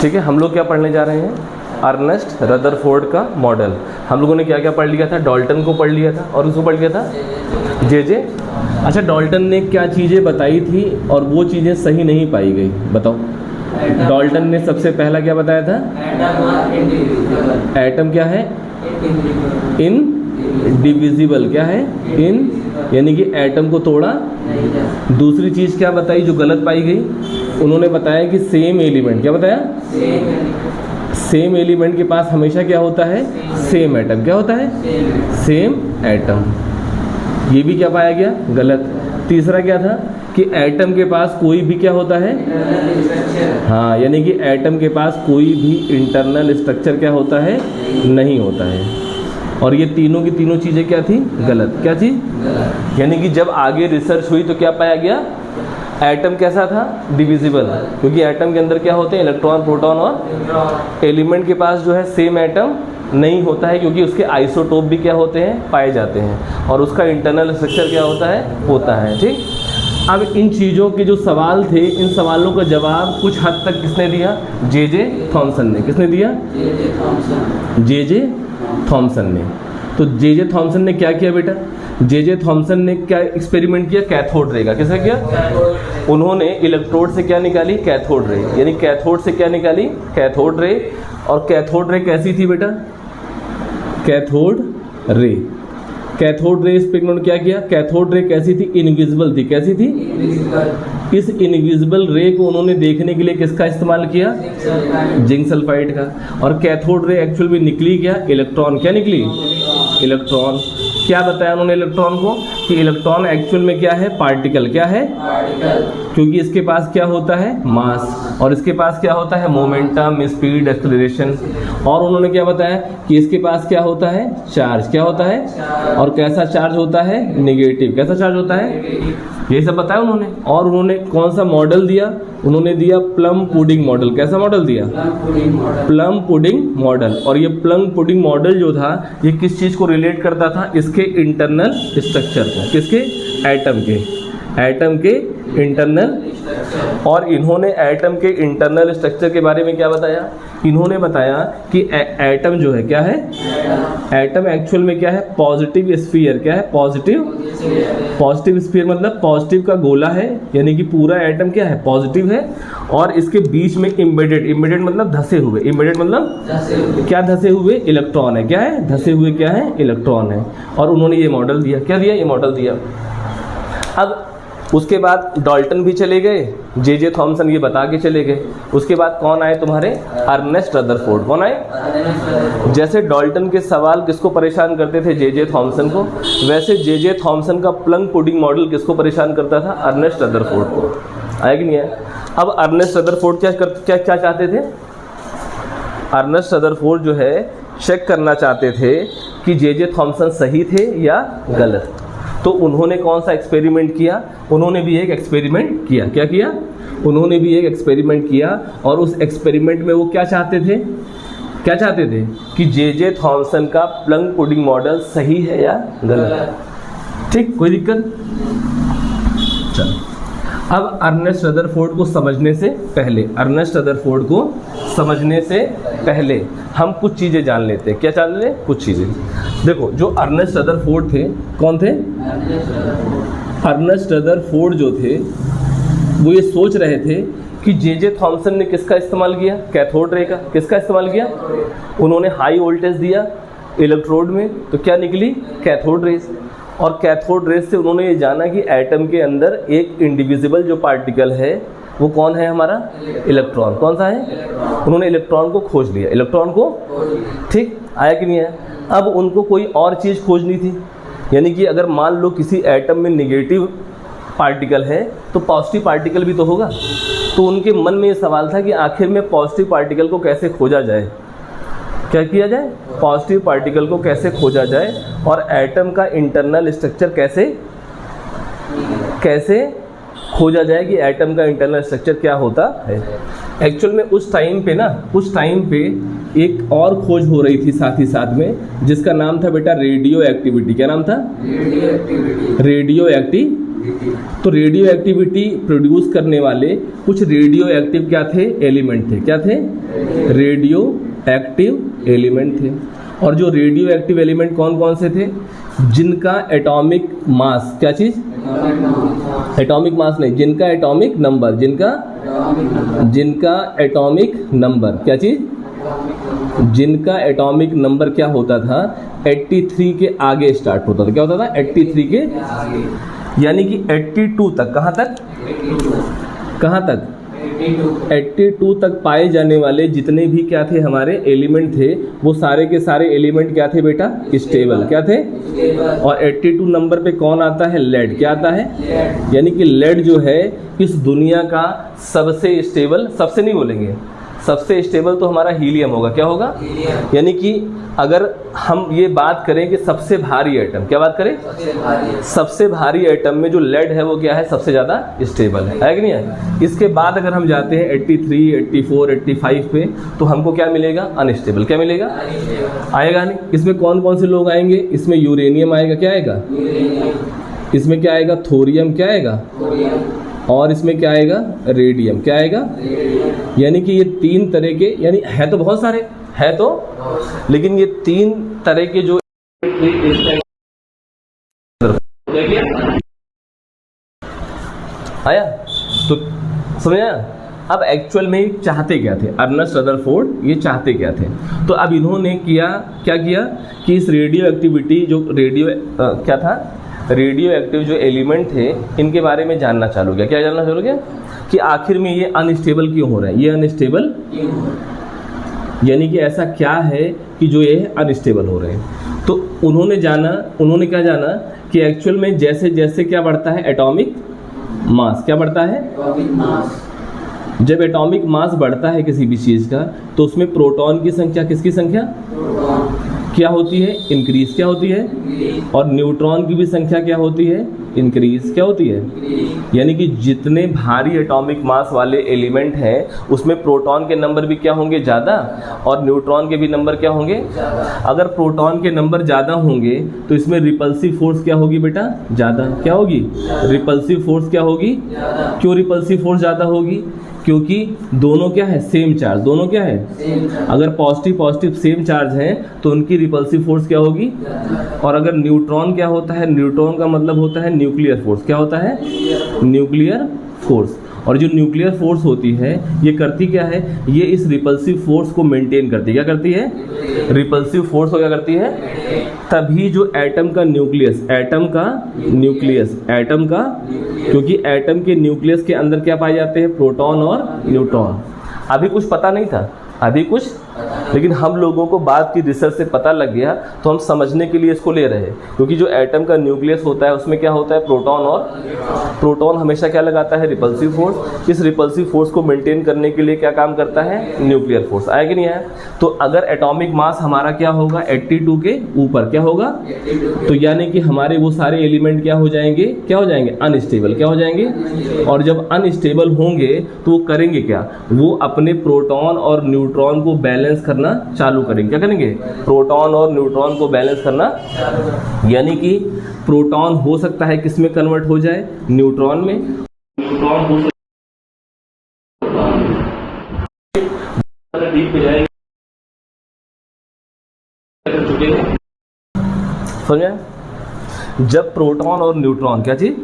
ठीक है, हम लोग क्या पढ़ने जा रहे हैं? अर्नेस्ट रदरफोर्ड का मॉडल। हम लोगों ने क्या क्या पढ़ लिया था? डाल्टन को पढ़ लिया था और उसको पढ़ लिया था जे। अच्छा, डाल्टन ने क्या चीज़ें बताई थी और वो चीज़ें सही नहीं पाई गई, बताओ। डाल्टन ने सबसे पहला क्या बताया था? एटम क्या है? इनडिविजिबल। क्या है? इन, यानी कि एटम को तोड़ा। दूसरी चीज़ क्या बताई जो गलत पाई गई? उन्होंने बताया कि सेम एलिमेंट, क्या बताया? सेम एलिमेंट के पास हमेशा क्या होता है? Same atom. क्या होता है? Same atom. ये भी क्या पाया गया? गलत। तीसरा क्या था कि एटम के पास कोई भी क्या होता है? हाँ, यानी कि एटम के पास कोई भी इंटरनल स्ट्रक्चर क्या होता है? नहीं होता है। और ये तीनों की तीनों चीज़ें क्या थी? गलत। क्या थी? यानी कि जब आगे रिसर्च हुई तो क्या पाया गया? एटम कैसा था? डिविजिबल, क्योंकि एटम के अंदर क्या होते हैं? इलेक्ट्रॉन, प्रोटॉन और एलिमेंट के पास जो है सेम एटम नहीं होता है, क्योंकि उसके आइसोटोप भी क्या होते हैं? पाए जाते हैं। और उसका इंटरनल स्ट्रक्चर क्या होता है? होता है। ठीक, अब इन चीज़ों के जो सवाल थे, इन सवालों का जवाब कुछ हद तक किसने दिया? जे थॉमसन ने। किसने दिया? जे थॉमसन ने। तो जे थॉमसन ने क्या किया बेटा? जे थॉमसन ने क्या एक्सपेरिमेंट किया? कैथोड रे का। किसने किया? उन्होंने इलेक्ट्रोड से क्या निकाली? Cathode ray. यानी कैथोड से क्या निकाली? Cathode ray. और कैथोड रे कैसी थी बेटा? Cathode ray. Cathode ray experiment क्या किया? कैथोड रे कैसी थी? इनविजिबल थी। कैसी थी? इस इनविजिबल रे को उन्होंने देखने के लिए किसका इस्तेमाल किया? जिंक सल्फाइड का। और कैथोड रे एक्चुअल में निकली क्या? इलेक्ट्रॉन। क्या निकली? इलेक्ट्रॉन। क्या बताया उन्होंने इलेक्ट्रॉन को? कि इलेक्ट्रॉन एक्चुअल में क्या है? पार्टिकल। क्या है? क्योंकि इसके पास क्या होता है? मास। और इसके पास क्या होता है? Momentum, speed, acceleration. और उन्होंने क्या बताया कि इसके पास क्या होता है? चार्ज। क्या होता है? और कैसा चार्ज होता है? नेगेटिव। कैसा चार्ज होता है? ये सब बताया उन्होंने। और उन्होंने कौन सा मॉडल दिया? उन्होंने दिया प्लम पुडिंग मॉडल। कैसा मॉडल दिया? Plum pudding model. और ये प्लम पुडिंग मॉडल जो था, ये किस चीज़ को रिलेट करता था? इसके इंटरनल स्ट्रक्चर को। किसके? एटम के। एटम के इंटरनल। और इन्होंने एटम के इंटरनल स्ट्रक्चर के बारे में क्या बताया? इन्होंने बताया कि एटम जो है क्या है? एटम एक्चुअल में क्या है? Positive sphere. क्या है? पॉजिटिव स्फीयर मतलब पॉजिटिव का गोला है, यानी कि पूरा एटम क्या है? पॉजिटिव है। और इसके बीच में इम्बेडेड मतलब धसे हुए। इम्बेडेड मतलब क्या? धसे हुए इलेक्ट्रॉन है। क्या है? धसे हुए क्या है? इलेक्ट्रॉन है। और उन्होंने ये मॉडल दिया। क्या दिया? ये मॉडल दिया। अब उसके बाद डाल्टन भी चले गए, जे थॉमसन ये बता के चले गए। उसके बाद कौन आए तुम्हारे? Ernest Rutherford. कौन आए? जैसे डाल्टन के सवाल किसको परेशान करते थे? जे थॉमसन को। वैसे जे थॉमसन का प्लम पुडिंग मॉडल किसको परेशान करता था? अर्नेस्ट रदरफोर्ड को। आया कि नहीं आया? अब अर्नेस्ट रदरफोर्ड क्या चाहते थे? अर्नेस्ट रदरफोर्ड जो है चेक करना चाहते थे कि जे थॉमसन सही थे या गलत। तो उन्होंने कौन सा एक्सपेरिमेंट किया? उन्होंने भी एक एक्सपेरिमेंट किया। क्या किया? उन्होंने भी एक एक्सपेरिमेंट किया। और उस एक्सपेरिमेंट में वो क्या चाहते थे? क्या चाहते थे? कि जे थॉमसन का प्लम पुडिंग मॉडल सही है या गलत। ठीक, कोई दिक्कत? चलो, अब अर्नेस्ट रदरफोर्ड को समझने से पहले हम कुछ चीज़ें जान लेते हैं। क्या जान ले? कुछ चीज़ें। देखो, जो अर्नेस्ट रदरफोर्ड थे, कौन थे? अर्नेस्ट रदरफोर्ड जो थे वो ये सोच रहे थे कि जे थॉमसन ने किसका इस्तेमाल किया? कैथोड रे का। किसका इस्तेमाल किया? उन्होंने हाई वोल्टेज दिया इलेक्ट्रोड में, तो क्या निकली? Cathode rays. और कैथोड रेस से उन्होंने ये जाना कि एटम के अंदर एक इंडिविजिबल जो पार्टिकल है वो कौन है? हमारा इलेक्ट्रॉन। कौन सा है? उन्होंने इलेक्ट्रॉन को खोज लिया। इलेक्ट्रॉन को। ठीक, आया कि नहीं आया? अब उनको कोई और चीज़ खोजनी थी, यानी कि अगर मान लो किसी एटम में निगेटिव पार्टिकल है तो पॉजिटिव पार्टिकल भी तो होगा। तो उनके मन में ये सवाल था कि आखिर में पॉजिटिव पार्टिकल को कैसे खोजा जाए? क्या किया जाए? पॉजिटिव पार्टिकल को कैसे खोजा जाए और एटम का इंटरनल स्ट्रक्चर कैसे खोजा जाए कि एटम का इंटरनल स्ट्रक्चर क्या होता है। एक्चुअल में उस टाइम पे एक और खोज हो रही थी साथ ही साथ में, जिसका नाम था बेटा रेडियो एक्टिविटी। क्या नाम था? Radio activity. तो रेडियो एक्टिविटी प्रोड्यूस करने वाले कुछ रेडियो एक्टिव क्या थे, एलिमेंट थे। क्या थे? रेडियो एक्टिव एलिमेंट थे। और जो रेडियो एक्टिव एलिमेंट कौन कौन से थे? जिनका एटॉमिक मास, क्या चीज? एटॉमिक मास नहीं, जिनका एटॉमिक नंबर, जिनका एटॉमिक नंबर, क्या चीज? जिनका एटॉमिक नंबर क्या होता था? 83 के आगे स्टार्ट होता था। क्या होता था? 83 के, यानी कि 82 तक। कहाँ तक? कहाँ तक? 82 तक पाए जाने वाले जितने भी क्या थे हमारे एलिमेंट थे, वो सारे के सारे एलिमेंट क्या थे बेटा? स्टेबल। क्या थे? और 82 नंबर पे कौन आता है? लेड। क्या आता है? यानी कि लेड जो है इस दुनिया का सबसे स्टेबल, सबसे नहीं बोलेंगे, सबसे स्टेबल तो हमारा हीलियम होगा। क्या होगा? यानी कि अगर हम ये बात करें कि सबसे भारी एटम, क्या बात करें? सबसे भारी एटम में जो लेड है वो क्या है? सबसे ज़्यादा स्टेबल है कि नहीं है? इसके बाद अगर हम जाते हैं 83, 84, 85 पे, तो हमको क्या मिलेगा? अनस्टेबल। क्या मिलेगा? आएगा नहीं। इसमें कौन कौन से लोग आएंगे? इसमें यूरेनियम आएगा। क्या आएगा? इसमें क्या आएगा? थोरियम। क्या आएगा? और इसमें क्या आएगा? रेडियम। क्या आएगा? यानी कि ये 3 तरह के, यानी है तो बहुत सारे, है तो, लेकिन ये 3 तरह के जो आया तो समझा। अब एक्चुअल में चाहते क्या थे अर्नेस्ट रदरफोर्ड? ये चाहते क्या थे? तो अब इन्होंने क्या किया कि इस रेडियो एक्टिविटी जो क्या था, रेडियो एक्टिव जो एलिमेंट थे, इनके बारे में जानना चालू किया। क्या जानना चालू किया? कि आखिर में ये अनस्टेबल क्यों हो रहा है, ये अनस्टेबल क्यों हो रहा है, यानी कि ऐसा क्या है कि जो ये अनस्टेबल हो रहे हैं। तो उन्होंने क्या जाना कि एक्चुअल में जैसे जैसे क्या बढ़ता है? Atomic mass. क्या बढ़ता है? Atomic mass. जब एटॉमिक मास बढ़ता है किसी भी चीज़ का, तो उसमें प्रोटॉन की संख्या, किसकी संख्या? क्या होती है? इंक्रीज। क्या होती है? और न्यूट्रॉन की भी संख्या क्या होती है? इंक्रीज। क्या होती है? यानी कि जितने भारी एटॉमिक मास वाले एलिमेंट हैं उसमें प्रोटॉन के नंबर भी क्या होंगे? ज़्यादा, और न्यूट्रॉन के भी नंबर क्या होंगे? अगर प्रोटॉन के नंबर ज़्यादा होंगे तो इसमें रिपल्सिव फोर्स क्या होगी बेटा? ज़्यादा। क्या होगी? रिपल्सिव फोर्स क्या होगी? क्यों रिपल्सिव फोर्स ज़्यादा होगी? क्योंकि दोनों क्या है? Same charge. दोनों क्या है? अगर पॉजिटिव सेम चार्ज हैं तो उनकी रिपल्सिव फोर्स क्या होगी? और अगर न्यूट्रॉन क्या होता है? न्यूट्रॉन का मतलब होता है न्यूक्लियर फोर्स। क्या होता है? Nuclear force. और जो न्यूक्लियर फोर्स होती है ये करती क्या है? ये इस रिपल्सिव फोर्स को मेंटेन करती है। क्या करती है? रिपल्सिव फोर्स को क्या करती है? तभी जो एटम का क्योंकि एटम के न्यूक्लियस के अंदर क्या पाए जाते हैं? प्रोटॉन और न्यूट्रॉन। अभी कुछ पता नहीं था, लेकिन हम लोगों को बाद की रिसर्च से पता लग गया, तो हम समझने के लिए इसको ले रहे हैं। क्योंकि जो एटम का न्यूक्लियस होता है उसमें क्या होता है? प्रोटॉन, और प्रोटॉन हमेशा क्या लगाता है? Repulsive force. इस रिपल्सिव फोर्स को मेंटेन करने के लिए क्या काम करता है? Nuclear force. आया कि नहीं आया? तो अगर एटॉमिक मास हमारा क्या होगा? 82 के ऊपर। क्या होगा? तो यानी कि हमारे वो सारे एलिमेंट क्या हो जाएंगे? अनस्टेबल। क्या हो जाएंगे? और जब अनस्टेबल होंगे तो वो करेंगे क्या? वो अपने प्रोटॉन और न्यूट्रॉन को बैलेंस करना चालू करेंगे। क्या करेंगे? प्रोटॉन और न्यूट्रॉन को बैलेंस करना। यानी कि प्रोटॉन हो सकता है किस में कन्वर्ट हो जाए? न्यूट्रॉन में। न्यूट्रॉन हो सकता है समझा? जब प्रोटॉन और न्यूट्रॉन क्या चीज,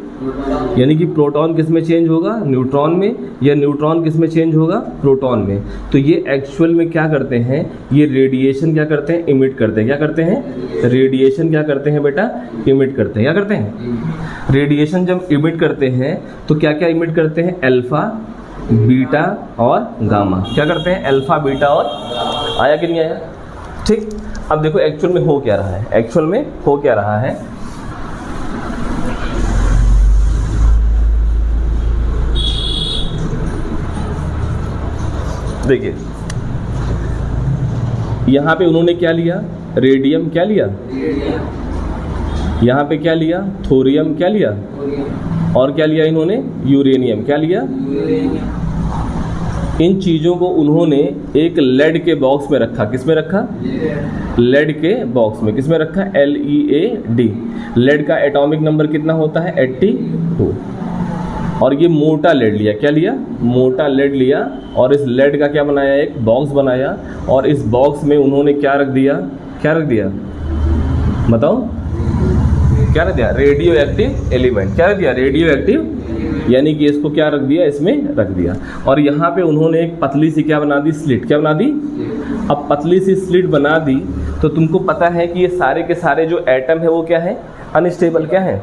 यानी कि प्रोटॉन किस में चेंज होगा? न्यूट्रॉन में। या न्यूट्रॉन किस में चेंज होगा? प्रोटॉन में। तो ये एक्चुअल में क्या करते हैं? ये रेडिएशन क्या करते हैं? इमिट करते हैं। क्या करते हैं? रेडिएशन क्या करते हैं बेटा? इमिट करते हैं। क्या करते हैं? रेडिएशन जब इमिट करते हैं तो क्या क्या इमिट करते हैं? अल्फा, बीटा और गामा। क्या करते हैं? अल्फा, बीटा और, आया कि नहीं आया? ठीक। अब देखो एक्चुअल में हो क्या रहा है। देखिए यहाँ पे उन्होंने क्या लिया? रेडियम। क्या लिया? यहाँ पे क्या लिया? थोरियम। क्या लिया? और क्या लिया इन्होंने? यूरेनियम। क्या लिया? इन चीज़ों को उन्होंने एक लेड के बॉक्स में रखा। किस में रखा? लेड के बॉक्स में। किस में रखा? LEAD। लेड का एटॉमिक नंबर कितना होता है? 82। और ये मोटा लेड लिया। क्या लिया? मोटा लेड लिया। और इस लेड का क्या बनाया? एक बॉक्स बनाया। और इस बॉक्स में उन्होंने क्या रख दिया? क्या रख दिया बताओ? क्या रख दिया? Radio active element. क्या रख दिया? रेडियो एक्टिव, यानी कि इसको क्या रख दिया? इसमें रख दिया। और यहाँ पे उन्होंने एक पतली सी क्या बना दी? स्लिट। क्या बना दी? अब पतली सी स्लिट बना दी तो तुमको पता है कि ये सारे के सारे जो एटम है वो क्या है? अनस्टेबल। क्या है?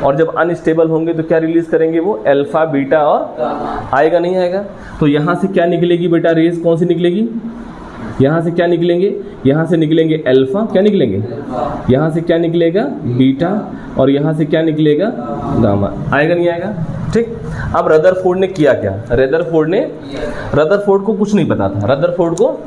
और जब अनस्टेबल होंगे तो क्या रिलीज करेंगे? वो अल्फा, बीटा और आएगा नहीं आएगा? तो यहाँ से क्या निकलेगी बेटा? रेज कौन सी निकलेगी? यहाँ से क्या निकलेंगे? यहाँ से निकलेंगे अल्फा। क्या निकलेंगे? यहाँ से क्या निकलेगा? बीटा। और यहाँ से क्या निकलेगा? गामा। आएगा नहीं आएगा? ठीक। अब रदरफोर्ड ने किया क्या? रदरफोर्ड को कुछ नहीं पता था। रदरफोर्ड को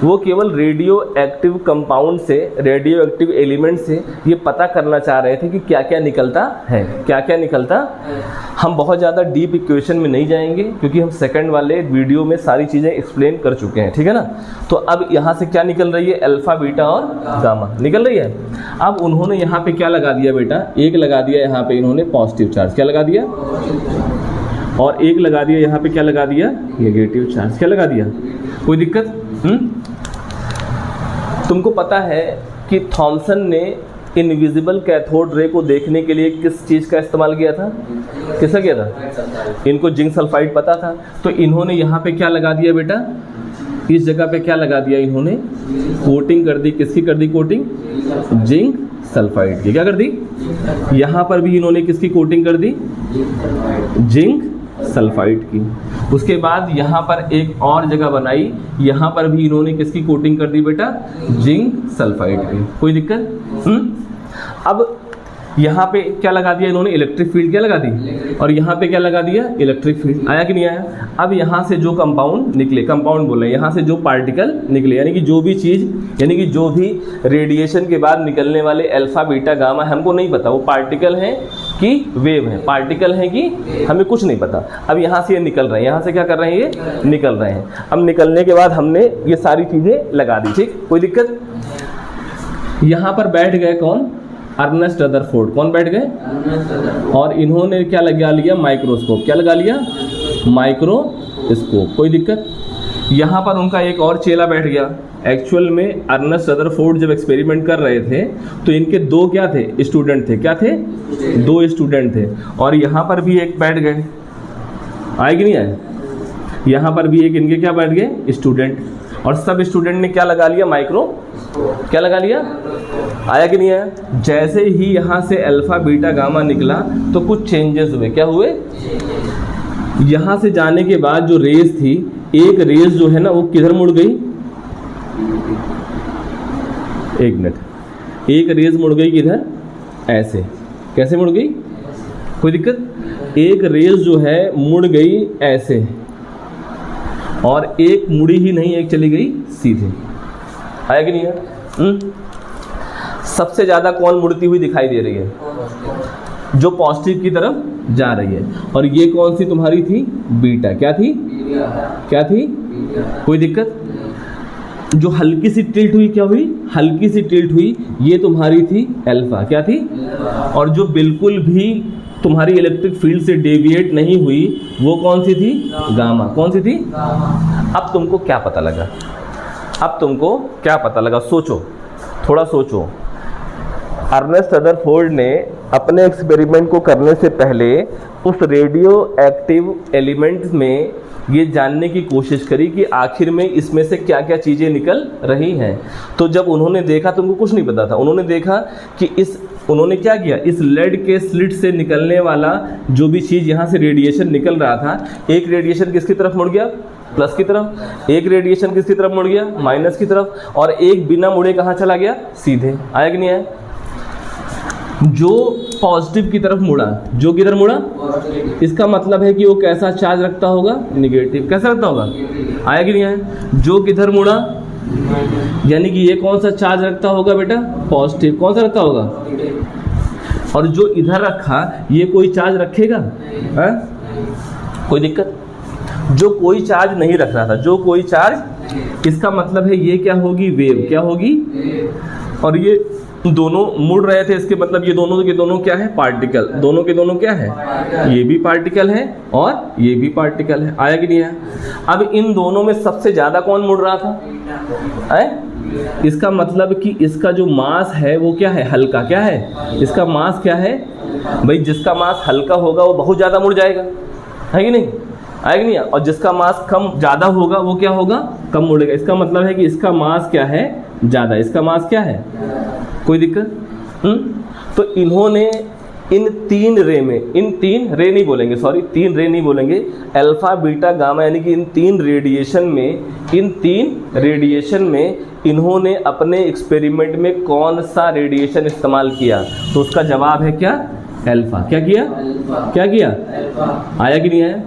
वो केवल रेडियो एक्टिव कंपाउंड से, रेडियो एक्टिव एलिमेंट से ये पता करना चाह रहे थे कि क्या क्या निकलता है, क्या क्या निकलता। हम बहुत ज़्यादा डीप इक्वेशन में नहीं जाएंगे क्योंकि हम सेकंड वाले वीडियो में सारी चीज़ें एक्सप्लेन कर चुके हैं, ठीक है ना। तो अब यहाँ से क्या निकल रही है? अल्फा, बीटा और गामा निकल रही है। अब उन्होंने यहाँ पे क्या लगा दिया बेटा? एक लगा दिया यहाँ पे इन्होंने पॉजिटिव चार्ज। क्या लगा दिया? और एक लगा दिया यहाँ पे क्या लगा दिया? Negative charge. क्या लगा दिया? कोई दिक्कत? तुमको पता है कि थॉमसन ने इनविजिबल कैथोड रे को देखने के लिए किस चीज़ का इस्तेमाल किया था? किसका किया था? इनको जिंक सल्फाइड पता था, तो इन्होंने यहाँ पे क्या लगा दिया बेटा? इस जगह पे क्या लगा दिया इन्होंने? कोटिंग कर दी। किसकी कर दी कोटिंग? जिंक सल्फाइड की। क्या कर दी? यहाँ पर भी इन्होंने किसकी कोटिंग कर दी? जिंक सल्फाइड की। उसके बाद यहाँ पर एक और जगह बनाई, यहाँ पर भी इन्होंने किसकी कोटिंग कर दी बेटा? जिंक सल्फाइड की। कोई दिक्कत? अब यहाँ पे क्या लगा दिया इन्होंने? Electric field. क्या लगा दी? और यहाँ पे क्या लगा दिया? Electric field. आया कि नहीं आया? अब यहाँ से जो कंपाउंड निकले, कंपाउंड बोले, यहाँ से जो पार्टिकल निकले, यानी कि जो भी चीज़, यानी कि जो भी रेडिएशन के बाद निकलने वाले अल्फा, बीटा, गामा, हमको नहीं पता वो पार्टिकल हैं कि वेव है, पार्टिकल हैं कि, हमें कुछ नहीं पता। अब यहाँ से ये निकल रहे हैं, यहाँ से क्या कर रहे हैं? ये निकल रहे हैं। अब निकलने के बाद हमने ये सारी चीज़ें लगा दी, ठीक। कोई दिक्कत? यहाँ पर बैठ गए कौन? Ernest Rutherford. कौन बैठ गए? और इन्होंने क्या लगा लिया? माइक्रोस्कोप। क्या लगा लिया? माइक्रोस्कोप। कोई दिक्कत? यहाँ पर उनका एक और चेला बैठ गया। एक्चुअल में अर्नेस्ट रदरफोर्ड जब एक्सपेरिमेंट कर रहे थे तो इनके दो क्या थे? स्टूडेंट थे। क्या थे? दो स्टूडेंट थे। और यहाँ पर भी एक बैठ गए। आए कि नहीं आए? यहाँ पर भी एक इनके क्या बैठ गए? स्टूडेंट। और सब स्टूडेंट ने क्या लगा लिया? माइक्रो। क्या लगा लिया? आया कि नहीं आया? जैसे ही यहाँ से अल्फा, बीटा, गामा निकला तो कुछ चेंजेस हुए। क्या हुए? यहाँ से जाने के बाद जो रेस थी, एक रेस जो है ना वो किधर मुड़ गई? एक मिनट। एक रेस मुड़ गई किधर? ऐसे। कैसे मुड़ गई? कोई दिक्कत? एक रेस जो है मुड़ गई ऐसे, और एक मुड़ी ही नहीं, एक चली गई सीधे। आया कि नहीं है? सबसे ज़्यादा कौन मुड़ती हुई दिखाई दे रही है? जो पॉजिटिव की तरफ जा रही है। और ये कौन सी तुम्हारी थी? बीटा। क्या थी? क्या थी? कोई दिक्कत? जो हल्की सी टिल्ट हुई, क्या हुई? हल्की सी टिल्ट हुई, ये तुम्हारी थी अल्फा। क्या थी? और जो बिल्कुल भी तुम्हारी इलेक्ट्रिक फील्ड से डेविएट नहीं हुई वो कौन सी थी? गामा। कौन सी थी? अब तुमको क्या पता लगा? अब तुमको क्या पता लगा? सोचो, थोड़ा सोचो। अर्नेस्ट रदरफोर्ड ने अपने एक्सपेरिमेंट को करने से पहले उस रेडियो एक्टिव एलिमेंट्स में ये जानने की कोशिश करी कि आखिर में इसमें से क्या क्या चीज़ें निकल रही हैं। तो जब उन्होंने देखा, तुमको कुछ नहीं पता था, उन्होंने देखा कि उन्होंने क्या किया? इस लेड के स्लिट से निकलने वाला जो भी चीज़ यहाँ से रेडिएशन निकल रहा था, एक रेडिएशन किसकी तरफ मुड़ गया? प्लस की तरफ। एक रेडिएशन किसकी तरफ मुड़ गया? माइनस की तरफ। और एक बिना मुड़े कहाँ चला गया? सीधे। आया कि नहीं आया? जो पॉजिटिव की तरफ मुड़ा, जो किधर मुड़ा? इसका मतलब है कि वो कैसा चार्ज रखता होगा? निगेटिव। कैसा रखता होगा? आया कि नहीं आया? जो किधर मुड़ा, यानी कि ये कौन सा चार्ज रखता होगा बेटा? पॉजिटिव। कौन सा रखता होगा? और जो इधर रखा, ये कोई चार्ज रखेगा? कोई दिक्कत? जो कोई चार्ज नहीं रख रहा था, जो कोई चार्ज, इसका मतलब है ये क्या होगी, वेव। क्या होगी? और ये दोनों मुड़ रहे थे, इसके मतलब ये दोनों के दोनों क्या है, पार्टिकल। दोनों के दोनों क्या है, ये भी पार्टिकल है और ये भी पार्टिकल है। आया कि नहीं आया? अब इन दोनों में सबसे ज्यादा कौन मुड़ रहा था? इसका मतलब कि इसका जो मास है वो क्या है, हल्का। क्या है इसका मास? क्या है भाई? जिसका मास हल्का होगा वो बहुत ज्यादा मुड़ जाएगा, है कि नहीं? आएगा नहीं? और जिसका मास कम ज्यादा होगा वो क्या होगा, कम मुड़ेगा। इसका मतलब है कि इसका मास क्या है, ज्यादा। इसका मास क्या है? कोई दिक्कत? तो इन्होंने इन तीन रे में, इन तीन रे नहीं बोलेंगे, सॉरी तीन रे नहीं बोलेंगे, अल्फा बीटा गामा, यानी कि इन तीन रेडिएशन में इन्होंने अपने एक्सपेरिमेंट में कौन सा रेडिएशन इस्तेमाल किया? तो उसका जवाब है क्या, अल्फा। क्या किया? क्या किया? आया कि नहीं आया?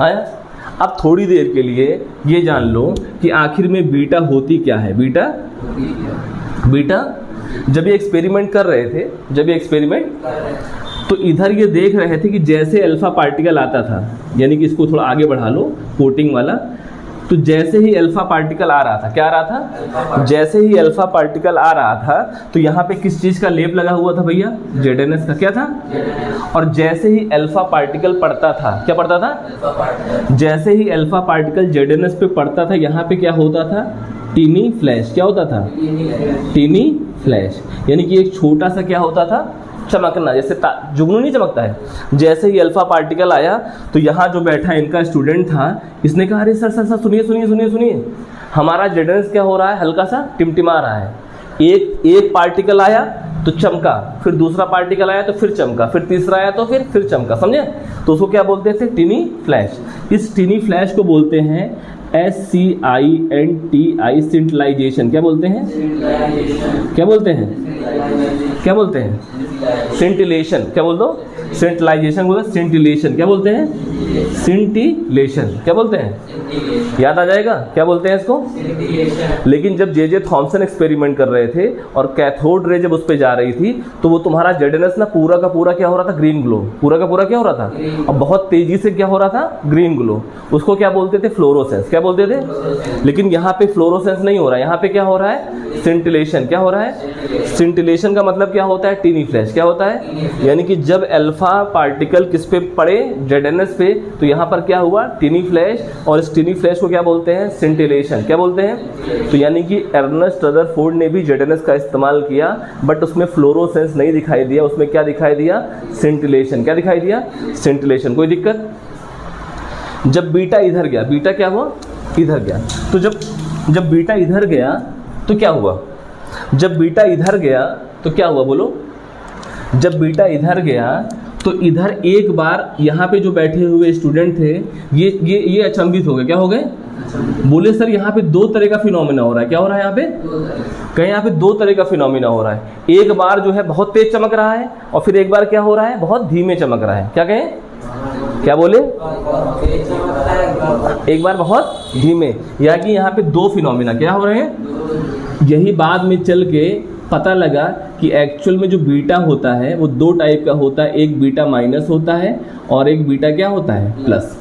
आया। अब थोड़ी देर के लिए ये जान लो कि आखिर में बीटा होती क्या है। बीटा जब ये एक्सपेरिमेंट कर रहे थे, तो इधर ये देख रहे थे कि जैसे अल्फा पार्टिकल आता था, यानी कि इसको थोड़ा आगे बढ़ा लो, कोटिंग वाला, तो जैसे ही अल्फा पार्टिकल आ रहा था, क्या आ रहा था? जैसे ही अल्फा पार्टिकल आ रहा था तो यहाँ पे किस चीज़ का लेप लगा हुआ था भैया? ZNS का। क्या था? और जैसे ही अल्फा पार्टिकल पड़ता था, क्या पड़ता था? जैसे ही अल्फा पार्टिकल ZNS पे पड़ता था, यहाँ पे क्या होता था? Tiny flash. क्या होता था? टीनी फ्लैश, यानी कि एक छोटा सा क्या होता था, चमकना, जैसे जुगनू नहीं चमकता है। जैसे ही अल्फा पार्टिकल आया तो यहाँ जो बैठा इनका स्टूडेंट था, इसने कहा अरे सर सुनिए, हमारा ZNS क्या हो रहा है, हल्का सा टिमटिमा रहा है। एक पार्टिकल आया तो चमका, फिर दूसरा पार्टिकल आया तो फिर चमका, फिर तीसरा आया तो फिर चमका, समझे? तो उसको क्या बोलते थे? Tiny flash. इस टीनी फ्लैश को बोलते हैं SCINTI, सिंटलाइजेशन। क्या बोलते हैं? क्या बोलते हैं? सिंटिलेशन। क्या बोल दो? सिंटलाइजेशन बोलते हैं, सिंटिलेशन। क्या बोलते हैं? सिंटिलेशन। क्या बोलते हैं? याद आ जाएगा क्या बोलते हैं इसको? लेकिन जब जे थॉमसन एक्सपेरिमेंट कर रहे थे और कैथोड रे जब उस पर जा रही थी, तो वो तुम्हारा ZNS ना पूरा का पूरा क्या हो रहा था? Green glow. पूरा का पूरा क्या हो रहा था? और बहुत तेजी से क्या हो रहा था? Green glow. उसको क्या बोलते थे? फ्लोरोसेंस। क्या बोलते थे? लेकिन यहाँ पे फ्लोरोसेंस नहीं हो रहा है, यहाँ पे क्या हो रहा है? सिंटिलेशन। क्या हो रहा है? सिंटिलेशन का मतलब क्या होता है? Tiny flash. क्या होता है? यानी कि जब अल्फा पार्टिकल किस पे पड़े? ZNS पे, तो यहाँ पर क्या हुआ? Tiny flash. और इस टीनी फ्लैश को क्या बोलते हैं? सिंटिलेशन। क्या बोलते हैं? तो यानी कि अर्नेस्ट रदरफोर्ड ने भी ZNS का इस्तेमाल किया, बट उसमें फ्लोरोसेंस नहीं दिखाई दिया, उसमें क्या दिखाई दिया? सिंटिलेशन। क्या दिखाई दिया? सिंटिलेशन। कोई दिक्कत? जब बीटा इधर गया, बीटा क्या हुआ? इधर गया। तो जब बीटा इधर गया तो क्या हुआ? जब बीटा इधर गया तो क्या हुआ बोलो? जब बीटा इधर गया तो इधर एक बार यहाँ पे जो बैठे हुए स्टूडेंट थे, ये अचंभित हो गए। क्या हो गए? बोले सर यहाँ पे दो तरह का फिनोमिना हो रहा है। क्या हो रहा है यहाँ पे? कहीं यहाँ पे दो तरह का फिनोमिना हो रहा है। एक बार जो है बहुत तेज चमक रहा है और फिर एक बार क्या हो रहा है? बहुत धीमे चमक रहा है। क्या कहें? क्या बोले? एक बार बहुत धीमे, या कि यहाँ पे दो फिनोमिना क्या हो रहे हैं। यही बाद में चल के पता लगा कि एक्चुअल में जो बीटा होता है वो दो टाइप का होता है, एक बीटा माइनस होता है और एक बीटा क्या होता है? प्लस।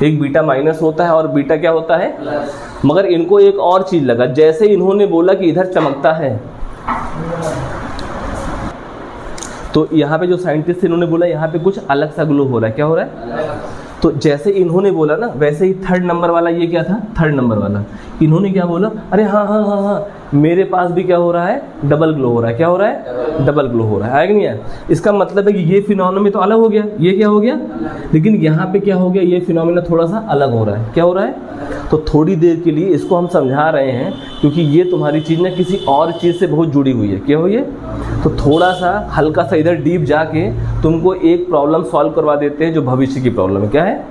एक बीटा माइनस होता है और बीटा क्या होता है? मगर इनको एक और चीज लगा, जैसे इन्होंने बोला कि इधर चमकता है, तो यहाँ पे जो साइंटिस्ट इन्होंने बोला यहाँ पे कुछ अलग सा ग्लो हो रहा है। क्या हो रहा है? तो जैसे इन्होंने बोला ना, वैसे ही थर्ड नंबर वाला, ये क्या था? थर्ड नंबर वाला, इन्होंने क्या बोला? अरे हाँ, मेरे पास भी क्या हो रहा है? डबल ग्लो हो रहा है। क्या हो रहा है? डबल ग्लो हो रहा है कि नहीं है? इसका मतलब है कि ये फिनोमेना तो अलग हो गया, ये क्या हो गया, लेकिन यहाँ पे क्या हो गया? ये फिनोमेना थोड़ा सा अलग हो रहा है। क्या हो रहा है? तो थोड़ी देर के लिए इसको हम समझा रहे हैं, क्योंकि ये तुम्हारी चीज़ ना किसी और चीज़ से बहुत जुड़ी हुई है। क्या हो ये? तो थोड़ा सा हल्का सा इधर डीप जाके तुमको एक प्रॉब्लम सॉल्व करवा देते हैं जो भविष्य की प्रॉब्लम है। क्या है?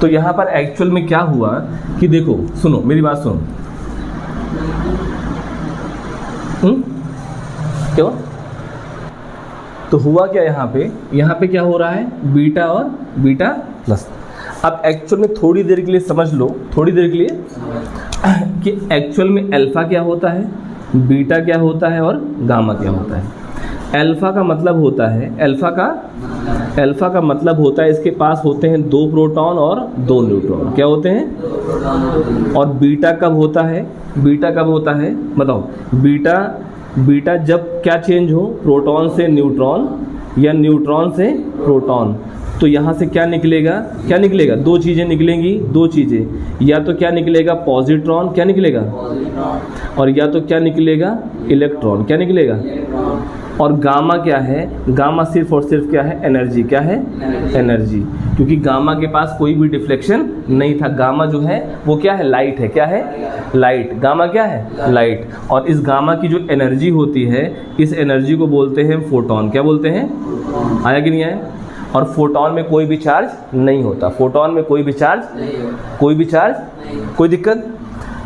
तो यहाँ पर एक्चुअल में क्या हुआ कि देखो, सुनो मेरी बात सुनो। क्यों? तो हुआ क्या यहाँ पे क्या हो रहा है? बीटा और बीटा प्लस। अब एक्चुअल में थोड़ी देर के लिए समझ लो, थोड़ी देर के लिए, कि एक्चुअल में अल्फा क्या होता है, बीटा क्या होता है और गामा क्या होता है। अल्फा का मतलब होता है, अल्फा का अल्फा का मतलब होता है इसके पास होते हैं 2 प्रोटॉन और 2 न्यूट्रॉन। क्या होते हैं? और बीटा कब होता है? बीटा कब होता है बताओ? बीटा जब क्या चेंज हो, प्रोटॉन से न्यूट्रॉन या न्यूट्रॉन से प्रोटॉन। तो यहाँ से क्या निकलेगा? क्या निकलेगा? 2 चीज़ें निकलेंगी, 2 चीज़ें, या तो क्या निकलेगा? पॉजिट्रॉन। क्या निकलेगा? और या तो क्या निकलेगा? इलेक्ट्रॉन। क्या निकलेगा? और गामा क्या है? गामा सिर्फ और सिर्फ क्या है? एनर्जी। क्या है? एनर्जी। क्योंकि गामा के पास कोई भी डिफ्लेक्शन नहीं था। गामा जो है वो क्या है? लाइट है। क्या है? लाइट। गामा क्या है? लाइट। और इस गामा की जो एनर्जी होती है, इस एनर्जी को बोलते हैं फोटोन। क्या बोलते हैं? आया कि नहीं आया? और फोटोन में कोई भी चार्ज नहीं होता। फोटोन में कोई भी चार्ज, कोई दिक्कत?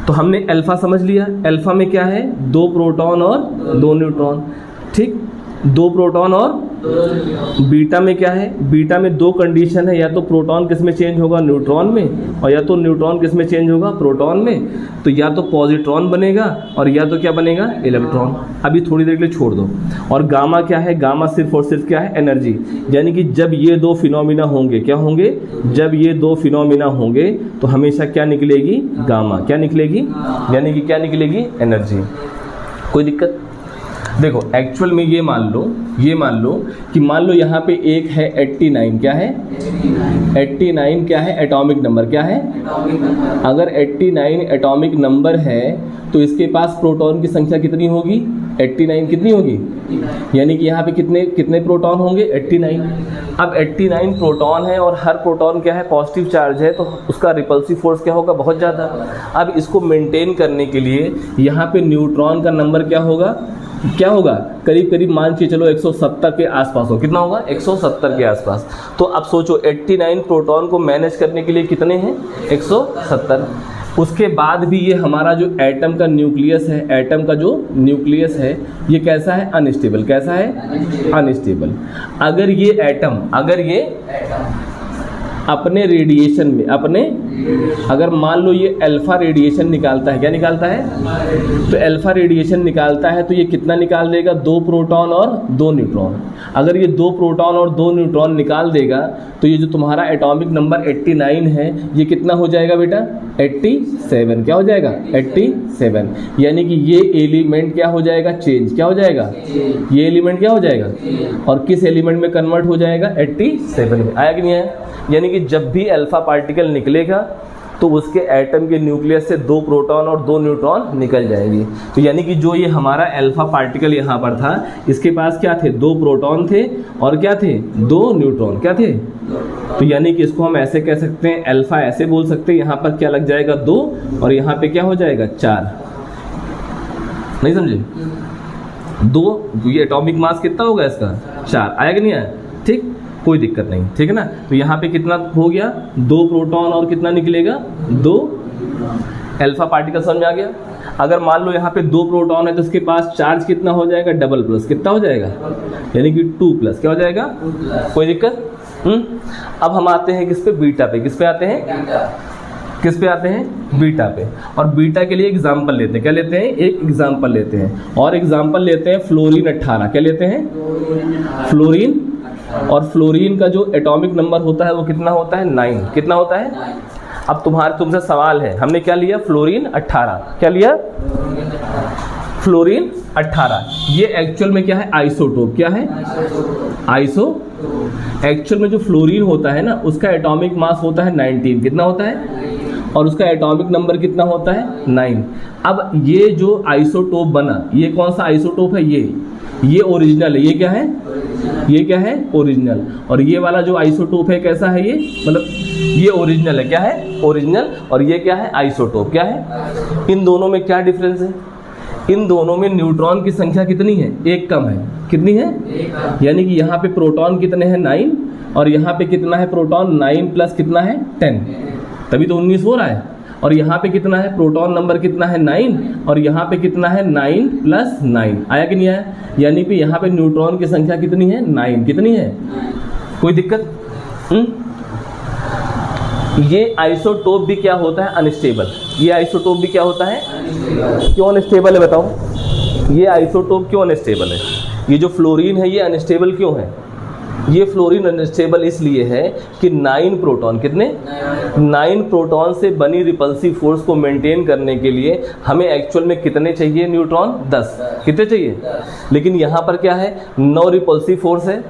तो हमने अल्फा समझ लिया। अल्फा में क्या है? 2 प्रोटॉन और 2 न्यूट्रॉन। ठीक, 2 प्रोटॉन और बीटा में क्या है? बीटा में 2 कंडीशन है, या तो प्रोटॉन किस में चेंज होगा? न्यूट्रॉन में, और या तो न्यूट्रॉन किस में चेंज होगा? प्रोटॉन में। तो या तो पॉजिट्रॉन बनेगा और या तो क्या बनेगा? इलेक्ट्रॉन। अभी थोड़ी देर के लिए छोड़ दो। और गामा क्या है? गामा सिर्फ और सिर्फ क्या है? एनर्जी। यानी कि जब ये 2 फिनोमिना होंगे, क्या होंगे? जब ये 2 फिनोमिना होंगे तो हमेशा क्या निकलेगी? गामा। क्या निकलेगी? यानी कि क्या निकलेगी? एनर्जी। कोई दिक्कत? देखो एक्चुअल में ये मान लो कि मान लो यहाँ पे एक है 89। क्या है? 89 क्या है? Atomic number. क्या है? अगर 89 एटॉमिक नंबर है तो इसके पास प्रोटॉन की संख्या कितनी होगी? 89 कितनी होगी? यानी कि यहाँ पे कितने प्रोटॉन होंगे? 89। अब 89 प्रोटॉन है और हर प्रोटॉन क्या है? पॉजिटिव चार्ज है, तो उसका रिपल्सिव फोर्स क्या होगा? बहुत ज़्यादा। अब इसको मेंटेन करने के लिए यहाँ पे न्यूट्रॉन का नंबर क्या होगा? करीब करीब मान के चलो 170 के आसपास हो। कितना होगा? 170 के आसपास। तो अब सोचो 89 प्रोटॉन को मैनेज करने के लिए कितने हैं? 170। उसके बाद भी ये हमारा जो एटम का न्यूक्लियस है, एटम का जो न्यूक्लियस है ये कैसा है? अनस्टेबल। कैसा है? अनस्टेबल। अगर ये एटम अपने रेडिएशन में अगर मान लो ये अल्फा रेडिएशन निकालता है। क्या निकालता है? तो अल्फा रेडिएशन निकालता है तो ये कितना निकाल देगा? 2 प्रोटॉन और 2 न्यूट्रॉन। अगर ये 2 प्रोटॉन और 2 न्यूट्रॉन निकाल देगा तो ये जो तुम्हारा एटॉमिक नंबर 89 है ये कितना हो जाएगा बेटा? 87। क्या हो जाएगा? 87। यानी कि ये एलिमेंट क्या हो जाएगा? चेंज। क्या हो जाएगा? ये एलिमेंट क्या हो जाएगा? और किस एलिमेंट में कन्वर्ट हो जाएगा? 87 में। आया कि नहीं आया? यानी कि जब भी अल्फा पार्टिकल निकलेगा तो उसके एटम के न्यूक्लियस से 2 प्रोटॉन और 2 न्यूट्रॉन निकल जाएंगे। तो यानी कि जो ये हमारा अल्फा पार्टिकल यहाँ पर था इसके पास क्या थे? 2 प्रोटॉन थे और क्या थे? 2 न्यूट्रॉन। क्या थे? तो यानी कि इसको हम ऐसे कह सकते हैं, अल्फा ऐसे बोल सकते हैं, यहाँ पर क्या लग जाएगा? 2 और यहाँ पे क्या हो जाएगा? 4। नहीं समझे? 2, ये एटॉमिक मास कितना होगा इसका? 4। आया कि नहीं आया? ठीक, कोई दिक्कत नहीं। ठीक है ना? तो यहाँ पे कितना हो गया? 2 प्रोटॉन और कितना निकलेगा? 2 अल्फा पार्टिकल। समझ में आ गया? अगर मान लो यहाँ पे 2 प्रोटॉन है तो इसके पास चार्ज कितना हो जाएगा? Double plus. कितना हो जाएगा? यानी कि 2 प्लस। क्या हो जाएगा? कोई दिक्कत? अब हम आते हैं किस पे? बीटा पे। किस पे आते हैं? किस पे आते हैं? बीटा पे। और बीटा के लिए एग्जाम्पल लेते हैं। क्या लेते हैं? एक एग्जाम्पल लेते हैं। और एग्जाम्पल लेते हैं फ्लोरीन 18। क्या लेते हैं? फ्लोरीन। और फ्लोरीन का जो एटॉमिक नंबर होता है वो कितना होता है? 9। कितना होता है? अब तुमसे सवाल है, हमने क्या लिया? फ्लोरीन 18। क्या लिया? फ्लोरीन 18। ये एक्चुअल में क्या है? आइसोटोप। क्या है? एक्चुअल में जो फ्लोरीन होता है ना उसका एटॉमिक मास होता है 19। कितना होता है? और उसका एटॉमिक नंबर कितना होता है? 9। अब ये जो आइसोटोप बना, ये कौन सा आइसोटोप है? ये ओरिजिनल है। ये क्या है? ये क्या है? ओरिजिनल। और ये वाला जो आइसोटोप है कैसा है? ये मतलब ये ओरिजिनल है। क्या है? ओरिजिनल। और ये क्या है? आइसोटोप। क्या है? इन दोनों में क्या डिफरेंस है? इन दोनों में न्यूट्रॉन की संख्या कितनी है? 1 कम है। कितनी है? यानी कि यहाँ पे प्रोटॉन कितने हैं? 9। और यहाँ पे कितना है? प्रोटॉन 9 प्लस कितना है? 10। तभी तो 19 हो रहा है। और यहाँ पे कितना है? प्रोटॉन नंबर कितना है? 9। और यहाँ पे कितना है? 9 प्लस 9। आया कि नहीं आया? यानी कि यहाँ पे न्यूट्रॉन की संख्या कितनी है? 9। कितनी है? कोई दिक्कत? ये आइसोटोप भी क्या होता है? अनस्टेबल। ये आइसोटोप भी क्या होता है? क्यों अनस्टेबल है बताओ? ये आइसोटोप क्यों अनस्टेबल है? ये जो फ्लोरीन है ये अनस्टेबल क्यों है? ये फ्लोरीन अनस्टेबल इसलिए है कि 9 प्रोटॉन, कितने 9 प्रोटॉन से बनी रिपल्सिव फोर्स को मेंटेन करने के लिए हमें एक्चुअल में कितने चाहिए न्यूट्रॉन, 10। कितने चाहिए? लेकिन यहाँ पर क्या है, 9 रिपल्सिव फोर्स है,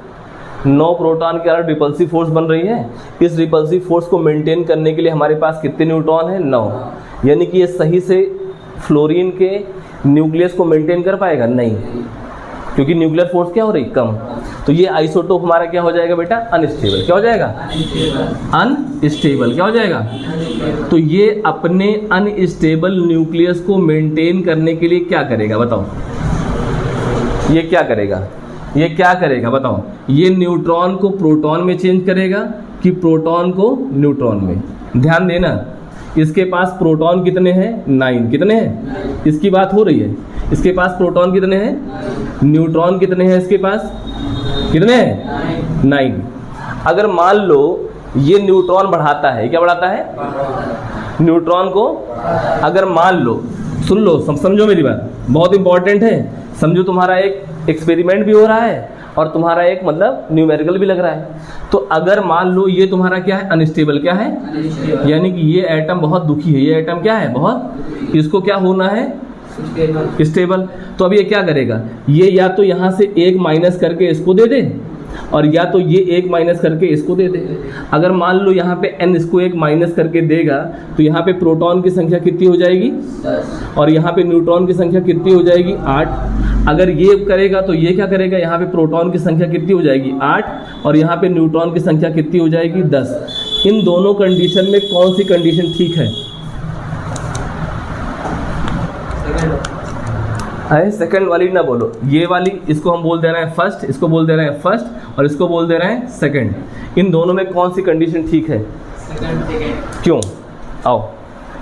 9 प्रोटॉन के कारण रिपल्सिव फोर्स बन रही है। इस रिपल्सिव फोर्स को मेंटेन करने के लिए हमारे पास कितने न्यूट्रॉन है, 9। यानी कि ये सही से फ्लोरीन के न्यूक्लियस को मेंटेन कर पाएगा? नहीं, क्योंकि न्यूक्लियर फोर्स क्या हो रही, कम। तो ये आइसोटोप हमारा क्या हो जाएगा बेटा, अनस्टेबल। क्या हो जाएगा, अनस्टेबल। क्या हो जाएगा? तो ये अपने अनस्टेबल न्यूक्लियस को मेंटेन करने के लिए क्या करेगा बताओ? ये क्या करेगा, ये क्या करेगा बताओ? ये न्यूट्रॉन को प्रोटॉन में चेंज करेगा कि प्रोटॉन को न्यूट्रॉन में? ध्यान देना, इसके पास प्रोटॉन कितने हैं, 9। कितने हैं? इसकी बात हो रही है। इसके पास प्रोटॉन कितने हैं, न्यूट्रॉन कितने हैं इसके पास, कितने हैं, 9। अगर मान लो ये न्यूट्रॉन बढ़ाता है, क्या बढ़ाता है, न्यूट्रॉन को। अगर मान लो, सुन लो, समझो मेरी बात, बहुत इंपॉर्टेंट है, समझो। तुम्हारा एक एक्सपेरिमेंट भी हो रहा है और तुम्हारा एक मतलब न्यूमेरिकल भी लग रहा है। तो अगर मान लो ये तुम्हारा क्या है, अनस्टेबल। क्या है, यानी कि ये एटम बहुत दुखी है, ये एटम क्या है, बहुत, इसको क्या होना है, स्टेबल। तो अब ये क्या करेगा, ये या तो यहाँ से 1 माइनस करके इसको दे दे, और या तो ये 1 माइनस करके इसको दे दे। अगर मान लो यहाँ पे n इसको 1 माइनस करके देगा तो यहाँ पे प्रोटॉन की संख्या कितनी हो जाएगी, 10। और यहाँ पे न्यूट्रॉन की संख्या कितनी हो जाएगी, 8। अगर ये करेगा तो ये क्या करेगा, यहाँ पे प्रोटॉन की संख्या कितनी हो जाएगी, 8, और यहाँ पे न्यूट्रॉन की संख्या कितनी हो जाएगी, 10। इन दोनों कंडीशन में कौन सी कंडीशन ठीक है? है सेकंड वाली ना बोलो, ये वाली, इसको हम बोल दे रहे हैं फर्स्ट, इसको बोल दे रहे हैं फर्स्ट, और इसको बोल दे रहे हैं सेकंड। इन दोनों में कौन सी कंडीशन ठीक है, सेकंड। क्यों? आओ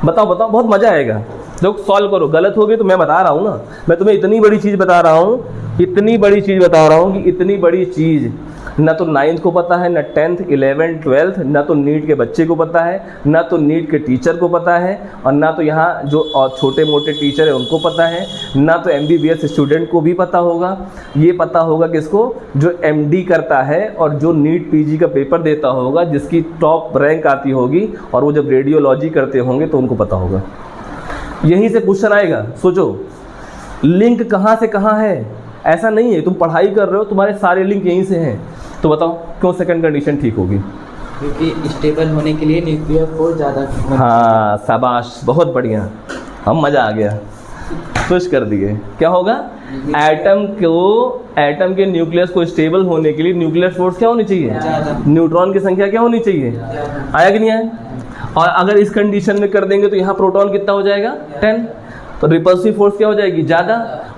बताओ बताओ, बहुत मजा आएगा जब सॉल्व करो। गलत हो गई तो मैं बता रहा हूँ ना, मैं तुम्हें इतनी बड़ी चीज़ बता रहा हूँ, इतनी बड़ी चीज़ बता रहा हूँ कि इतनी बड़ी चीज़ ना तो 9th को पता है, ना 10th 11th 12th, ना तो नीट के बच्चे को पता है, ना तो नीट के टीचर को पता है, और ना तो यहाँ जो और छोटे मोटे टीचर है उनको पता है, ना तो MBBS स्टूडेंट को भी पता होगा। ये पता होगा किसको, जो MD करता है और जो नीट PG का पेपर देता होगा, जिसकी टॉप रैंक आती होगी, और वो जब रेडियोलॉजी करते होंगे तो उनको पता होगा। यहीं से क्वेश्चन आएगा, सोचो लिंक कहाँ से कहाँ है। ऐसा नहीं है तुम पढ़ाई कर रहे हो, तुम्हारे सारे लिंक यहीं से हैं। तो बताओ क्यों सेकंड कंडीशन ठीक होगी? क्योंकि स्टेबल होने के लिए न्यूक्लियर फोर्स ज़्यादा। हाँ शाबाश, बहुत बढ़िया, हम मज़ा आ गया, खुश कर दिए। क्या होगा, एटम के न्यूक्लियस को स्टेबल होने के लिए न्यूक्लियर फोर्स क्या होनी चाहिए, न्यूट्रॉन की संख्या क्या होनी चाहिए। आया कि नहीं आया? और अगर इस कंडीशन में कर देंगे तो यहाँ प्रोटॉन कितना हो जाएगा, 10। तो रिपल्सिव फोर्स क्या हो जाएगी, ज़्यादा,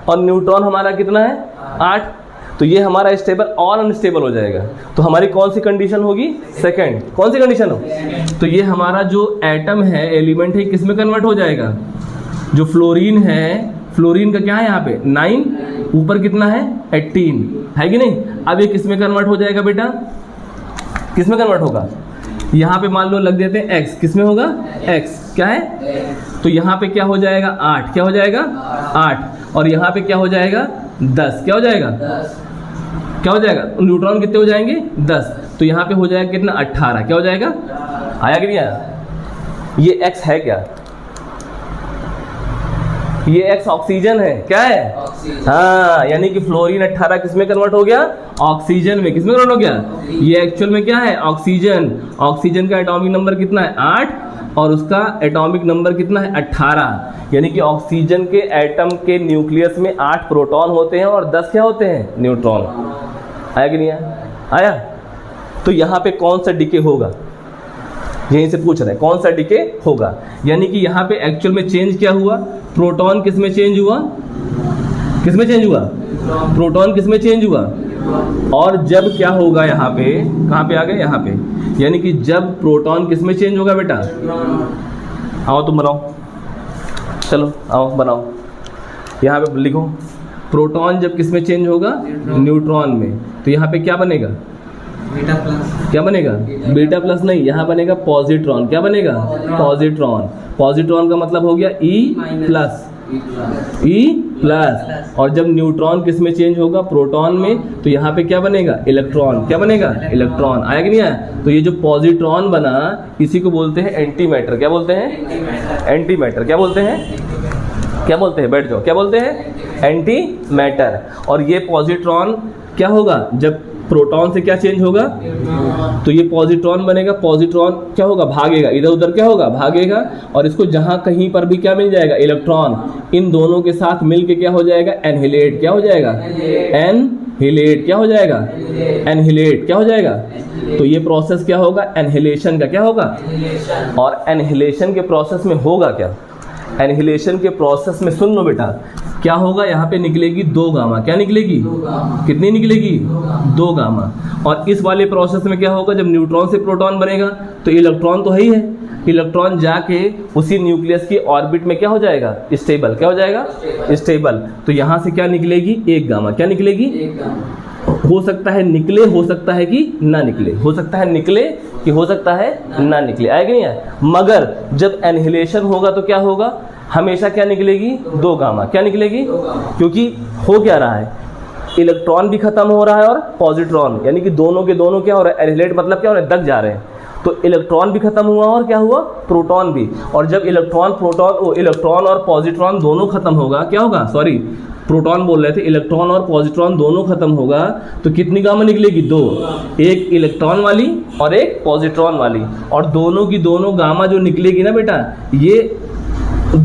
और न्यूट्रॉन हमारा कितना है, 8। तो ये हमारा स्टेबल और अनस्टेबल हो जाएगा। तो हमारी कौन सी कंडीशन होगी, सेकंड। कौन सी कंडीशन हो, तो ये हमारा जो एटम है, एलिमेंट है, किस में कन्वर्ट हो जाएगा, जो फ्लोरीन है, फ्लोरीन का क्या है यहाँ पे 9, ऊपर कितना है 18, है कि नहीं। अब ये किस में कन्वर्ट हो जाएगा बेटा, किस में कन्वर्ट होगा, यहाँ पे मान लो लग देते हैं x, किस में होगा, x क्या है, तो यहाँ पे क्या हो जाएगा 8, क्या हो जाएगा 8, और यहाँ पे क्या हो जाएगा 10, क्या हो जाएगा 10, क्या हो जाएगा, न्यूट्रॉन कितने हो जाएंगे 10, तो यहाँ पे हो जाएगा कितना 18, क्या हो जाएगा, आया कि नहीं आया। ये x है क्या, ये x ऑक्सीजन है, क्या है, हाँ, यानी कि फ्लोरीन 18 किस में कन्वर्ट हो गया, ऑक्सीजन में। किस में कन्वर्ट हो गया, ये एक्चुअल में क्या है, ऑक्सीजन। ऑक्सीजन का एटॉमिक नंबर कितना है 8, और उसका एटॉमिक नंबर कितना है 18, यानी कि ऑक्सीजन के एटम के न्यूक्लियस में 8 प्रोटॉन होते हैं और 10 क्या होते हैं, न्यूट्रॉन। आया कि नहीं आया। तो यहाँ पे कौन सा डीके होगा, यहीं से पूछ रहे हैं कौन सा डीके होगा, यानी कि यहाँ पे एक्चुअल में चेंज क्या हुआ, प्रोटॉन किस में चेंज हुआ, किस में चेंज हुआ, प्रोटॉन किस में चेंज हुआ, और जब क्या होगा यहाँ पे, कहाँ पे आ गए, यहाँ पे, यानी कि जब प्रोटॉन किस में चेंज होगा बेटा, आओ तुम बनाओ, चलो आओ बनाओ, यहाँ पे लिखो, प्रोटॉन जब किस में चेंज होगा, न्यूट्रॉन में, तो यहाँ पे क्या बनेगा, बीटा प्लस, क्या बनेगा, बीटा प्लस नहीं, यहाँ बनेगा पॉजिट्रॉन, क्या बनेगा, पॉजिट्रॉन। पॉजिट्रॉन का मतलब हो गया E प्लस, ई प्लस। और जब न्यूट्रॉन किस में चेंज होगा? प्रोटॉन में। तो यहाँ पे क्या बनेगा? इलेक्ट्रॉन। क्या बनेगा? इलेक्ट्रॉन। आया कि नहीं आया? तो ये जो पॉजिट्रॉन बना इसी को बोलते हैं एंटी मैटर। क्या बोलते हैं? Anti matter. क्या बोलते हैं? क्या बोलते हैं? बैठ जाओ। क्या बोलते हैं? Anti matter. और ये पॉजिट्रॉन क्या होगा? जब प्रोटॉन से क्या चेंज होगा? तो ये पॉजिट्रॉन बनेगा। पॉजिट्रॉन क्या होगा? भागेगा, इधर उधर क्या होगा? भागेगा। और इसको जहां कहीं पर भी क्या मिल जाएगा? इलेक्ट्रॉन। इन दोनों के साथ मिलके क्या हो जाएगा? एनहिलेट। क्या हो जाएगा? एनहिलेट। क्या हो जाएगा? एनहिलेट। क्या हो जाएगा? तो ये प्रोसेस क्या होगा? एनहिलेशन का। क्या होगा? और एनहिलेशन के प्रोसेस में होगा क्या? एनहिलेशन के प्रोसेस में सुन लो बेटा, क्या होगा? यहाँ पे निकलेगी 2 गामा। क्या निकलेगी? कितनी निकलेगी? 2 गामा। और इस वाले प्रोसेस में क्या होगा? जब न्यूट्रॉन से प्रोटॉन बनेगा तो इलेक्ट्रॉन तो है ही है, इलेक्ट्रॉन जाके उसी न्यूक्लियस की ऑर्बिट में क्या हो जाएगा? स्टेबल। क्या हो जाएगा? स्टेबल। तो यहाँ से क्या निकलेगी? 1 गामा। क्या निकलेगी? हो सकता है निकले, हो सकता है कि ना निकले। हो सकता है निकले कि हो सकता है ना निकले। आएगा नहीं आए? मगर जब एनहिलेशन होगा तो क्या होगा? हमेशा क्या निकलेगी? 2 गामा। क्या निकलेगी? क्योंकि हो क्या रहा है? इलेक्ट्रॉन भी खत्म हो रहा है और पॉजिट्रॉन, यानी कि दोनों के दोनों क्या हो रहा है? एनहिलेट मतलब क्या हो रहा है? दब जा रहे हैं। तो इलेक्ट्रॉन भी खत्म हुआ और क्या हुआ? प्रोटॉन भी। और जब इलेक्ट्रॉन और पॉजिट्रॉन दोनों खत्म होगा, क्या होगा? सॉरी, प्रोटॉन बोल रहे थे, इलेक्ट्रॉन और पॉजिट्रॉन दोनों खत्म होगा तो कितनी गामा निकलेगी? 2। एक इलेक्ट्रॉन वाली और एक पॉजिट्रॉन वाली। और दोनों की दोनों गामा जो निकलेगी ना बेटा, ये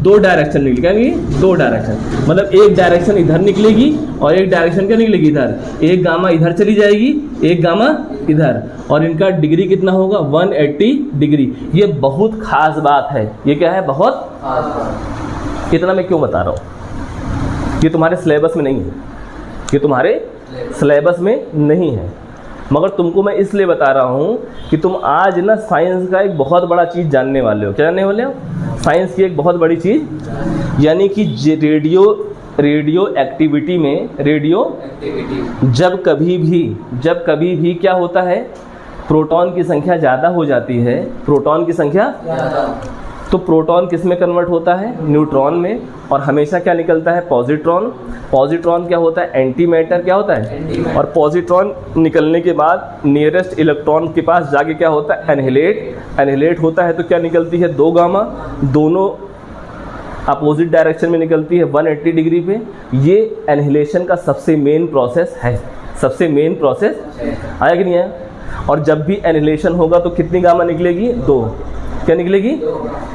2 डायरेक्शन निकलेगी। 2 डायरेक्शन मतलब एक डायरेक्शन इधर निकलेगी और एक डायरेक्शन क्या निकलेगी? इधर। एक गामा इधर चली जाएगी, एक गामा इधर। और इनका डिग्री कितना होगा? 180 डिग्री। ये बहुत खास बात है। ये क्या है? बहुत खास बात। इतना मैं क्यों बता रहा हूँ? ये तुम्हारे सिलेबस में नहीं है, ये तुम्हारे सिलेबस में नहीं है, मगर तुमको मैं इसलिए बता रहा हूँ कि तुम आज ना साइंस का एक बहुत बड़ा चीज़ जानने वाले हो। क्या जानने वाले हो? साइंस की एक बहुत बड़ी चीज़, यानी कि रेडियो एक्टिविटी में जब कभी भी क्या होता है? प्रोटॉन की संख्या ज़्यादा हो जाती है। प्रोटॉन की संख्या तो प्रोटॉन किस में कन्वर्ट होता है? न्यूट्रॉन में। और हमेशा क्या निकलता है? पॉजिट्रॉन। पॉजिट्रॉन क्या होता है? Anti matter. क्या होता है? और पॉजिट्रॉन निकलने के बाद नियरेस्ट इलेक्ट्रॉन के पास जाके क्या होता है? एनहिलेट। एनहिलेट होता है तो क्या निकलती है? 2 गामा। दोनों अपोजिट डायरेक्शन में निकलती है 180 डिग्री पे। ये एनहिलेशन का सबसे मेन प्रोसेस है। सबसे मेन प्रोसेस आया कि नहीं आया? और जब भी एनहिलेशन होगा तो कितनी गामा निकलेगी? 2। क्या निकलेगी?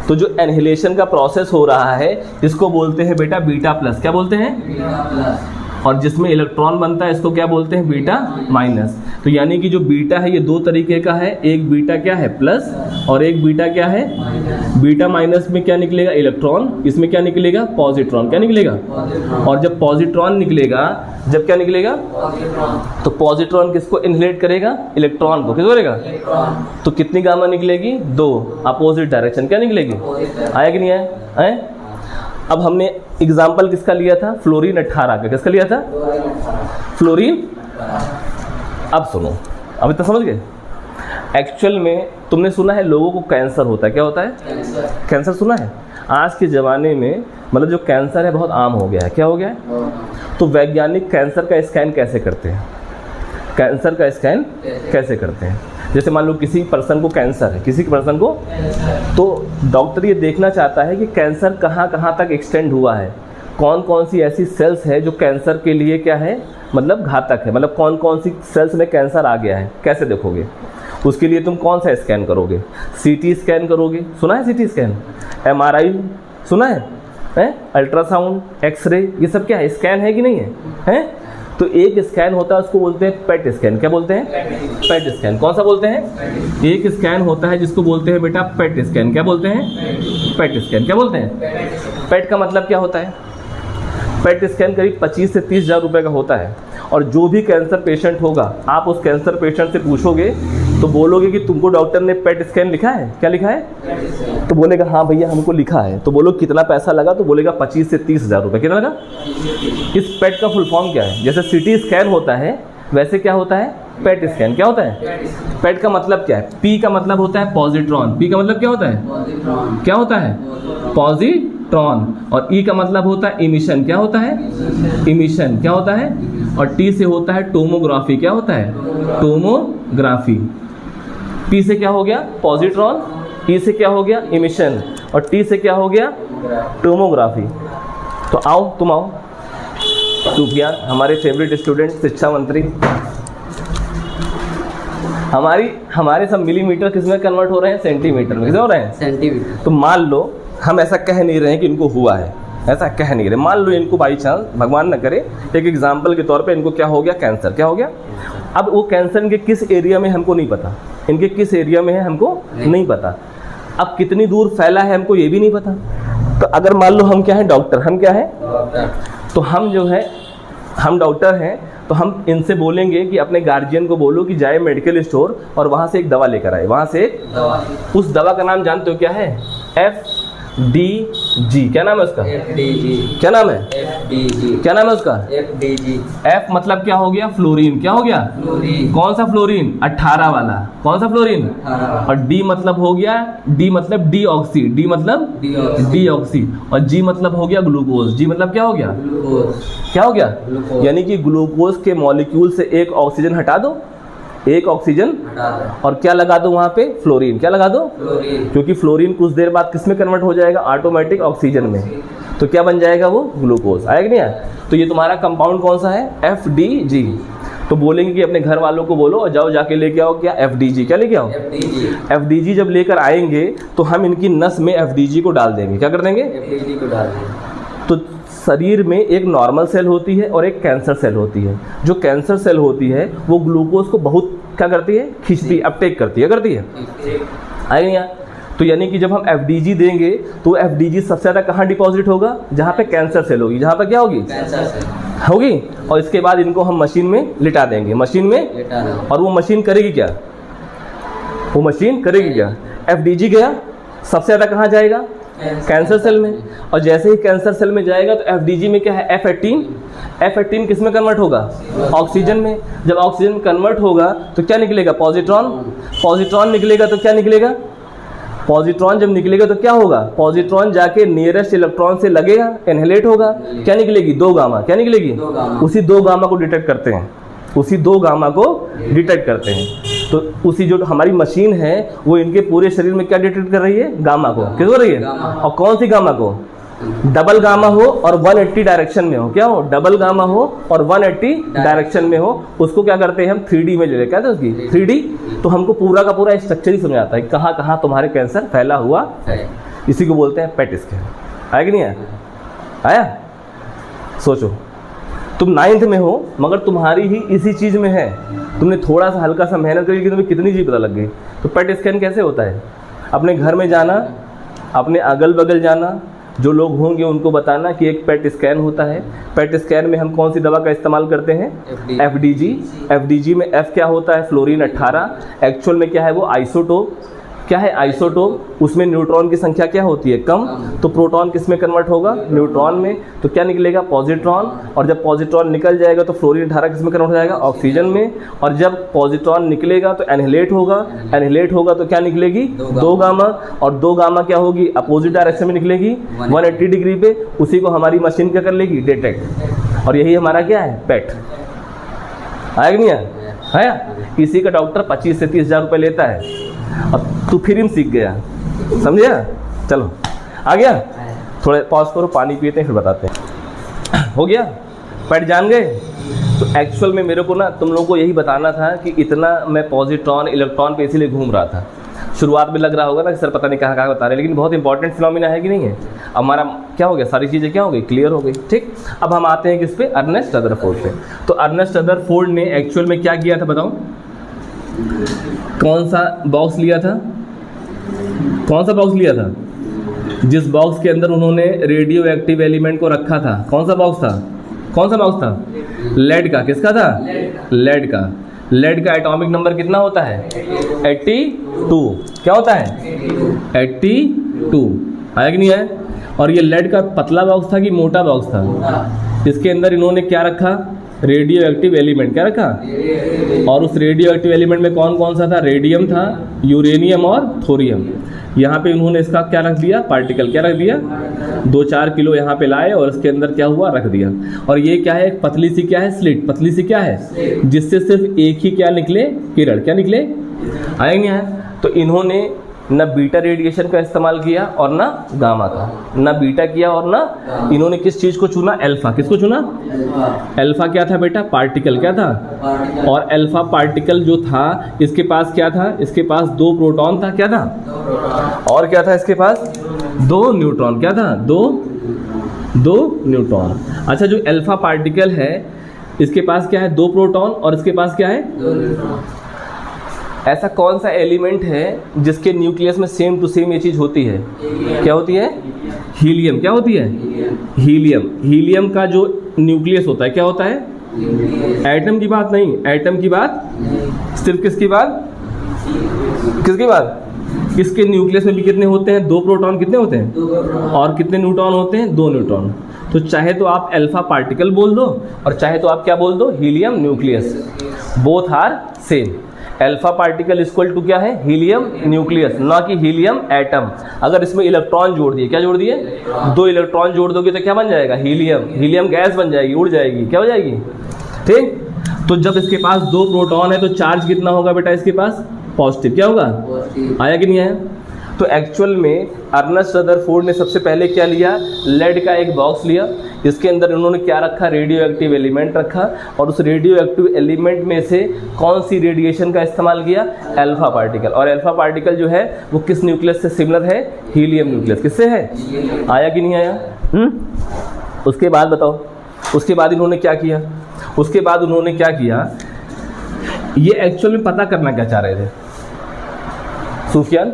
तो जो एनहिलेशन का प्रोसेस हो रहा है इसको बोलते हैं बेटा बीटा प्लस। क्या बोलते हैं? Beta plus. और जिसमें इलेक्ट्रॉन बनता है इसको क्या बोलते हैं? Beta minus. तो यानी कि जो बीटा है ये 2 तरीके का है। एक बीटा क्या है? प्लस। और एक बीटा क्या है? बीटा माइनस में क्या निकलेगा? इलेक्ट्रॉन। इसमें क्या निकलेगा? पॉजिट्रॉन। क्या निकलेगा? और जब पॉजिट्रॉन निकलेगा, जब क्या निकलेगा? तो पॉजिट्रॉन किसको इनहेलेट करेगा? इलेक्ट्रॉन को। किसको करेगा? तो कितनी गामा निकलेगी? 2। Opposite direction. क्या निकलेगी? आया कि नहीं आया? अब हमने एग्जाम्पल किसका लिया था? फ्लोरीन 18 का। किसका लिया था? फ्लोरीन। अब सुनो, अब इतना समझ गए? एक्चुअल में तुमने सुना है लोगों को कैंसर होता है। क्या होता है? कैंसर सुना है? आज के ज़माने में मतलब जो कैंसर है बहुत आम हो गया है। क्या हो गया है? तो वैज्ञानिक कैंसर का स्कैन कैसे करते हैं? कैंसर का स्कैन कैसे करते हैं? जैसे मान लो किसी पर्सन को कैंसर है, किसी पर्सन को, तो डॉक्टर ये देखना चाहता है कि कैंसर कहाँ कहाँ तक एक्सटेंड हुआ है, कौन कौन सी ऐसी सेल्स है जो कैंसर के लिए क्या है, मतलब घातक है, मतलब कौन कौन सी सेल्स में कैंसर आ गया है। कैसे देखोगे? उसके लिए तुम कौन सा स्कैन करोगे? सीटी स्कैन करोगे। सुना है सीटी स्कैन? MRI सुना है? अल्ट्रासाउंड, एक्सरे, ये सब क्या है? स्कैन है कि नहीं है? तो एक स्कैन होता है उसको बोलते हैं पेट स्कैन। क्या बोलते हैं? PET scan. कौन सा बोलते हैं? एक स्कैन होता है जिसको बोलते हैं बेटा पेट स्कैन। क्या बोलते हैं? PET scan. क्या बोलते हैं? पेट का मतलब क्या होता है? पेट स्कैन करीब 25 से 30 हज़ार रुपये का होता है। और जो भी कैंसर पेशेंट होगा, आप उस कैंसर पेशेंट से पूछोगे तो बोलोगे कि तुमको डॉक्टर ने पेट स्कैन लिखा है? क्या लिखा है? तो बोलेगा हाँ भैया हमको लिखा है। तो बोलो कितना पैसा लगा? तो बोलेगा 25 से 30 हज़ार रुपये। कितना लगा? इस पेट का फुल फॉर्म क्या है? जैसे सिटी स्कैन होता है वैसे क्या होता है? PET scan. क्या होता है? पेट का मतलब क्या है? पी का मतलब होता है पॉजिट्रॉन। पी का मतलब क्या होता है? क्या होता है? पॉजिट्रॉन। पॉजिट्रॉन, और ई का मतलब होता है इमिशन, क्या होता है, इमिशन क्या होता है, और टी से होता है टोमोग्राफी, क्या होता है, टोमोग्राफी। पी से क्या हो गया, पॉजिट्रॉन, ई से क्या हो गया, इमिशन, और टी से क्या हो गया, टोमोग्राफी। तो आओ तुम आओ, सूफियान हमारे फेवरेट स्टूडेंट, शिक्षा मंत्री। हमारे सब मिलीमीटर किस में कन्वर्ट हो रहे हैं, सेंटीमीटर में, किस में हो रहे हैं, सेंटीमीटर। तो मान लो हम ऐसा कह नहीं रहे हैं कि इनको हुआ है, ऐसा कह नहीं रहे, मान लो इनको बाई चांस, भगवान न करे, एक एग्जाम्पल के तौर पे इनको क्या हो गया, कैंसर, क्या हो गया। अब वो कैंसर इनके किस एरिया में हमको नहीं पता, इनके किस एरिया में है हमको नहीं पता, अब कितनी दूर फैला है हमको ये भी नहीं पता। तो अगर मान लो हम क्या है, डॉक्टर, हम क्या है, तो हम जो है, हम डॉक्टर हैं, तो हम इनसे बोलेंगे कि अपने गार्जियन को बोलो कि जाए मेडिकल स्टोर और वहाँ से एक दवा लेकर आए, वहाँ से उस दवा का नाम जानते हो क्या है, FDG, क्या नाम है उसका, FDG, क्या नाम है, FDG, क्या नाम है उसका, FDG, F मतलब क्या हो गया, फ्लोरीन, क्या हो गया, फ्लोरीन, कौन सा फ्लोरीन, 18 वाला, कौन सा फ्लोरीन, 18, और D मतलब हो गया, D मतलब डीऑक्सी, D मतलब डीऑक्सी, और G मतलब हो गया ग्लूकोज, G मतलब क्या हो गया, ग्लूकोज, क्या हो गया, ग्लूकोज, यानी कि ग्लूकोज के मॉलिक्यूल से एक ऑक्सीजन हटा दो, एक ऑक्सीजन, हटा दो, और क्या लगा दो वहाँ पे, फ्लोरीन, क्या लगा दो, फ्लोरीन, क्योंकि फ्लोरीन कुछ देर बाद किस में कन्वर्ट हो जाएगा, ऑटोमेटिक ऑक्सीजन में, तो क्या बन जाएगा वो, ग्लूकोज, आएगा नहीं आया। तो ये तुम्हारा कंपाउंड कौन सा है, FDG। तो बोलेंगे कि अपने घर वालों को बोलो और जाओ जाके लेके आओ क्या, FDG, क्या लेके आओ, FDG, FDG जब लेकर आएंगे तो हम इनकी नस में FDG को डाल देंगे, क्या कर देंगे, FDG को डाल दें। तो शरीर में एक नॉर्मल सेल होती है और एक कैंसर सेल होती है। जो कैंसर सेल होती है वो ग्लूकोज को बहुत क्या करती है, खींचती, अपटेक करती है, करती है, आएगा नहीं। तो यानी कि जब हम FDG देंगे तो FDG सबसे ज़्यादा कहाँ डिपॉजिट होगा, जहाँ पे कैंसर सेल होगी, जहाँ पर क्या होगी, कैंसर से होगी, और इसके बाद इनको हम मशीन में लिटा देंगे, मशीन में, लेटा दो, और वो मशीन करेगी क्या, वो मशीन करेगी क्या, FDG गया सबसे ज़्यादा कहाँ जाएगा, कैंसर सेल में, और जैसे ही कैंसर सेल में जाएगा तो FDG में क्या है, F18 किस में कन्वर्ट होगा, ऑक्सीजन में। जब ऑक्सीजन में कन्वर्ट होगा तो क्या निकलेगा, पॉजिट्रॉन निकलेगा, तो क्या निकलेगा, पॉजिट्रॉन जब निकलेगा तो क्या होगा, पॉजिट्रॉन जाके नियरेस्ट इलेक्ट्रॉन से लगेगा, एनहेलेट होगा, क्या निकलेगी, 2 गामा, क्या निकलेगी, 2 गामा, उसी 2 गामा को डिटेक्ट करते हैं, उसी 2 गामा को डिटेक्ट करते हैं। तो उसी जो हमारी मशीन है वो इनके पूरे शरीर में क्या डिटेक्ट कर रही है, गामा को, किस हो रही है, और कौन सी गामा को, डबल गामा हो और 180 डायरेक्शन में हो, क्या हो, डबल गामा हो और 180 डायरेक्शन में हो, उसको क्या करते हैं हम 3D में ले लेते हैं, क्या उसकी 3D। तो हमको पूरा का पूरा स्ट्रक्चर ही समझ आता है कहाँ कहाँ तुम्हारे कैंसर फैला हुआ है, इसी को बोलते हैं पेट स्कैन। आया कि नहीं आया, आया। सोचो तुम 9th में हो मगर तुम्हारी ही इसी चीज़ में है, तुमने थोड़ा सा हल्का सा मेहनत करी कि तुम्हें कितनी चीज़ पता लग गई। तो पेट स्कैन कैसे होता है, अपने घर में जाना, अपने अगल बगल जाना, जो लोग होंगे उनको बताना कि एक पेट स्कैन होता है। पेट स्कैन में हम कौन सी दवा का इस्तेमाल करते हैं, FDG में F क्या होता है, फ्लोरीन 18, एक्चुअल में क्या है वो आइसोटोप, क्या है आइसोटोप, उसमें न्यूट्रॉन की संख्या क्या होती है, कम, तो प्रोटॉन किस में कन्वर्ट होगा, न्यूट्रॉन में, तो क्या निकलेगा, पॉजिट्रॉन, और जब पॉजिट्रॉन निकल जाएगा तो फ्लोरीन 18 किस में कन्वर्ट हो जाएगा, ऑक्सीजन में, और जब पॉजिट्रॉन निकलेगा तो एनहिलेट होगा तो क्या निकलेगी, 2 गामा, और 2 गामा क्या होगी, अपोजिट डायरेक्शन में निकलेगी 180 डिग्री पे, उसी को हमारी मशीन क्या कर लेगी, डिटेक्ट, और यही हमारा क्या है, पेट। आया कि नहीं आया, इसी का डॉक्टर 25 से 30 हज़ार रुपये लेता है, अब तू फ्री में सीख गया, समझे, चलो आ गया। थोड़ा पॉज करो, पानी पीते हैं फिर बताते हैं। हो गया, पेट जान गए। तो एक्चुअल में मेरे को ना तुम लोगों को यही बताना था कि इतना मैं पॉजिट्रॉन इलेक्ट्रॉन पे इसीलिए घूम रहा था। शुरुआत में लग रहा होगा ना कि सर पता नहीं कहाँ कहाँ बता रहे हैं, लेकिन बहुत इंपॉर्टेंट फिनोमिना है कि नहीं है। हमारा क्या हो गया, सारी चीज़ें क्या हो गई, क्लियर हो गई। ठीक, अब हम आते हैं किस पे, अर्नेस्ट रदरफोर्ड पे। तो अर्नेस्ट रदरफोर्ड ने एक्चुअल में क्या किया था बताओ, कौन सा बॉक्स लिया था, कौन सा बॉक्स लिया था, जिस बॉक्स के अंदर उन्होंने रेडियो एक्टिव एलिमेंट को रखा था, कौन सा बॉक्स था, कौन सा बॉक्स था, लेड का, किसका था, लेड का। लेड का एटॉमिक नंबर कितना होता है, 82, क्या होता है 82, आया कि नहीं आया। और ये लेड का पतला बॉक्स था कि मोटा बॉक्स था, इसके अंदर इन्होंने क्या रखा, रेडियो एक्टिव एलिमेंट, क्या रखा, और उस रेडियो एक्टिव एलिमेंट में कौन कौन सा था, रेडियम था, यूरेनियम और थोरियम। यहाँ पे उन्होंने इसका क्या रख दिया, पार्टिकल क्या रख दिया, 2-4 किलो यहाँ पे लाए और इसके अंदर क्या हुआ, रख दिया। और ये क्या है, एक पतली सी क्या है, स्लिट, पतली सी क्या है, जिससे सिर्फ एक ही क्या निकले, किरण, क्या निकले, आएंगे हैं। तो इन्होंने न बीटा रेडिएशन का इस्तेमाल किया और ना गामा का, ना बीटा किया और ना, इन्होंने किस चीज़ को चुना, अल्फा। किसको चुना, अल्फा क्या था बेटा, पार्टिकल क्या था, और अल्फा पार्टिकल जो था इसके पास क्या था, इसके पास 2 प्रोटॉन था, क्या था, और क्या था इसके पास, 2 न्यूट्रॉन, क्या था, 2 न्यूट्रॉन। अच्छा, जो अल्फा पार्टिकल है इसके पास क्या है, 2 प्रोटॉन और इसके पास क्या है, 2 न्यूट्रॉन। ऐसा कौन सा एलिमेंट है जिसके न्यूक्लियस में सेम टू सेम ये चीज़ होती है, क्या होती है, हीलियम। क्या होती है, हीलियम। हीलियम का जो न्यूक्लियस होता है क्या होता है, एटम की बात नहीं, एटम की बात सिर्फ किसकी बात, किसकी बात, किसके न्यूक्लियस में भी कितने होते हैं, 2 प्रोटॉन, कितने होते हैं, और कितने न्यूट्रॉन होते हैं, 2 न्यूट्रॉन। तो चाहे तो आप अल्फा पार्टिकल बोल दो और चाहे तो आप क्या बोल दो, helium nucleus, both are same. Alpha particle equal to क्या है, हीलियम न्यूक्लियस, ना कि हीलियम एटम। अगर इसमें इलेक्ट्रॉन जोड़ दिए, क्या जोड़ दिए, 2 इलेक्ट्रॉन जोड़ दोगे तो क्या बन जाएगा, हीलियम। हीलियम गैस बन जाएगी, उड़ जाएगी, क्या हो जाएगी, ठीक। तो जब इसके पास 2 प्रोटॉन है तो चार्ज कितना होगा बेटा इसके पास, पॉजिटिव। क्या होगा, आया कि नहीं आया। तो एक्चुअल में अर्नेस्ट रदरफोर्ड ने सबसे पहले क्या लिया, लेड का एक बॉक्स लिया, इसके अंदर उन्होंने क्या रखा, रेडियो एक्टिव एलिमेंट रखा, और उस रेडियो एक्टिव एलिमेंट में से कौन सी रेडिएशन का इस्तेमाल किया, अल्फा पार्टिकल। और अल्फा पार्टिकल जो है वो किस न्यूक्लियस से सिमिलर है, हीलियम न्यूक्लियस। किससे है, आया कि नहीं आया। उसके बाद बताओ, उसके बाद इन्होंने क्या किया, उसके बाद उन्होंने क्या किया, ये एक्चुअल में पता करना क्या चाह रहे थे, सुफियान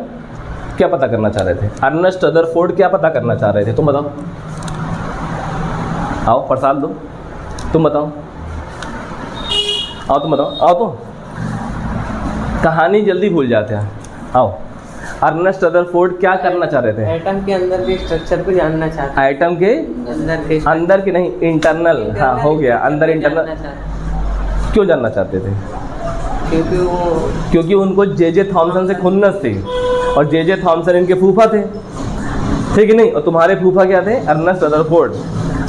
क्या पता करना चाह रहे थे, अर्नेस्ट रदरफोर्ड क्या पता करना चाह रहे थे, तुम बताओ, आओ प्रसाद दो, तुम बताओ, आओ तुम बताओ, आओ, तो कहानी जल्दी भूल जाते हैं, आओ। अर्नेस्ट रदरफोर्ड क्या करना चाह रहे थे, एटम के अंदर के स्ट्रक्चर को जानना चाहते, एटम के अंदर के नहीं, इंटरनल, हाँ हो गया, अंदर इंटरनल। क्यों जानना चाहते थे, क्योंकि उनको जे थॉमसन से खुन्नस थी, और जे थॉमसन इनके फूफा थे, ठीक है नहीं, और तुम्हारे फूफा क्या थे, अर्नेस्ट रदरफोर्ड।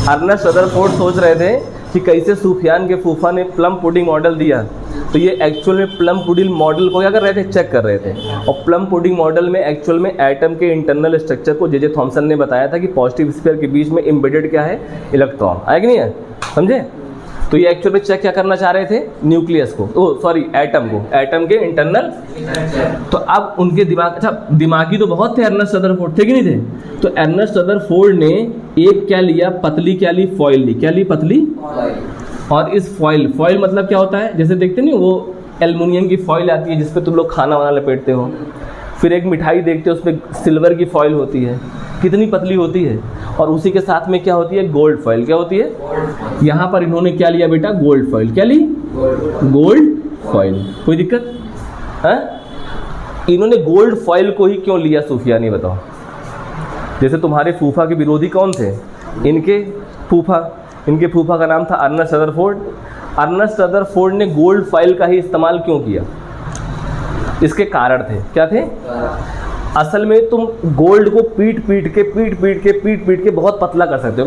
अर्नेस्ट रदरफोर्ड सोच रहे थे कि कैसे सुफियान के फूफा ने प्लम पुडिंग मॉडल दिया, तो ये एक्चुअल में प्लम पुडिंग मॉडल को क्या कर रहे थे, चेक कर रहे थे। और प्लम पुडिंग मॉडल में एक्चुअल में एटम के इंटरनल स्ट्रक्चर को जे थॉमसन ने बताया था कि पॉजिटिव स्फीयर के बीच में एम्बेडेड क्या है, इलेक्ट्रॉन। आया कि नहीं है, समझे। तो ये एक्चुअल में चेक क्या करना चाह रहे थे, न्यूक्लियस को, ओ सॉरी एटम को, एटम के इंटरनल। तो अब उनके दिमाग, अच्छा दिमागी तो बहुत थे अर्नेस्ट रदरफोर्ड, थे कि नहीं थे। तो अर्नेस्ट रदरफोर्ड ने एक क्या लिया, पतली क्या ली, फॉइल ली, क्या ली, पतली। और इस फॉइल मतलब क्या होता है, जैसे देखते नहीं वो एल्युमिनियम की फॉइल आती है जिसपे तुम लोग खाना वाना लपेटते हो, फिर एक मिठाई देखते हो उसमें सिल्वर की फॉइल होती है, कितनी पतली होती है, और उसी के साथ में क्या होती है, गोल्ड फॉइल। क्या होती है, यहाँ पर इन्होंने क्या लिया बेटा, गोल्ड फॉइल। क्या ली, गोल्ड फॉइल। कोई दिक्कत है, इन्होंने गोल्ड फॉइल को ही क्यों लिया, सूफियानी बताओ। जैसे तुम्हारे फूफा के विरोधी कौन थे, इनके फूफा का नाम था अर्नेस्ट रदरफोर्ड। अर्नेस्ट रदरफोर्ड ने गोल्ड फॉइल का ही इस्तेमाल क्यों किया, इसके कारण थे, क्या थे। असल में तुम गोल्ड को पीट के बहुत पतला कर सकते हो,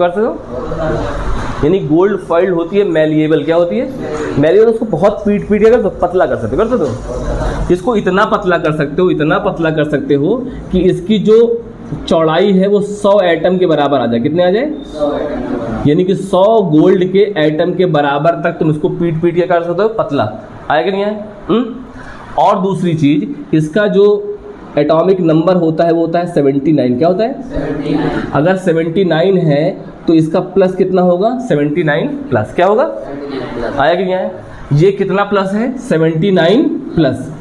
यानी गोल्ड फॉइल होती है मैलिएबल। क्या होती है, मैलिएबल। उसको बहुत पीट के कर पतला कर सकते हो, इसको इतना पतला कर सकते हो कि इसकी जो चौड़ाई है वो 100 एटम के बराबर आ जाए। कितने आ जाए, यानी कि 100 गोल्ड के एटम के बराबर तक तुम इसको पीट के कर सकते हो पतला। आया कि नहीं आया। और दूसरी चीज, इसका जो एटॉमिक नंबर होता है वो होता है 79। क्या होता है, 79। अगर 79 है तो इसका प्लस कितना होगा, 79 प्लस। क्या होगा, आया कि नहीं आया। ये कितना प्लस है, 79 प्लस।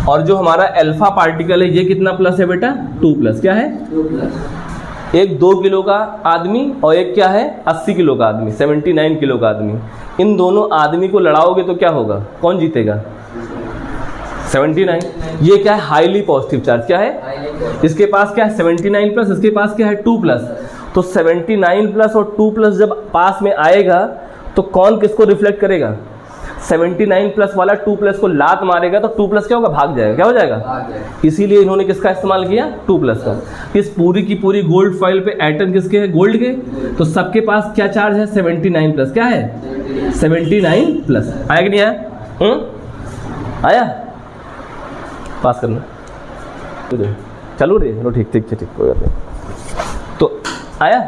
और जो हमारा अल्फा पार्टिकल है ये कितना प्लस है बेटा, 2 प्लस। क्या है, 2 प्लस। एक 2 किलो का आदमी और एक क्या है, 80 किलो का आदमी, 79 किलो का आदमी। इन दोनों आदमी को लड़ाओगे तो क्या होगा, कौन जीतेगा, 79। ये क्या है, हाईली पॉजिटिव चार्ज। क्या है, इसके पास क्या है 79 प्लस, इसके पास क्या है 2 प्लस। तो 79 प्लस और 2 प्लस जब पास में आएगा तो कौन किसको रिफ्लेक्ट करेगा? 79 प्लस वाला 2 प्लस को लात मारेगा तो 2 प्लस क्या होगा? भाग जाएगा। क्या हो जाएगा? इसीलिए इन्होंने किसका इस्तेमाल किया? 2 प्लस का। इस पूरी की पूरी गोल्ड फॉइल पे एटम किसके हैं? गोल्ड के। तो सबके पास क्या चार्ज है? 79 प्लस। क्या है? 79 प्लस। आया कि नहीं आया? आया? पास करना चलो रे, चलो ठीक ठीक ठीक, कोई बात नहीं। तो आया,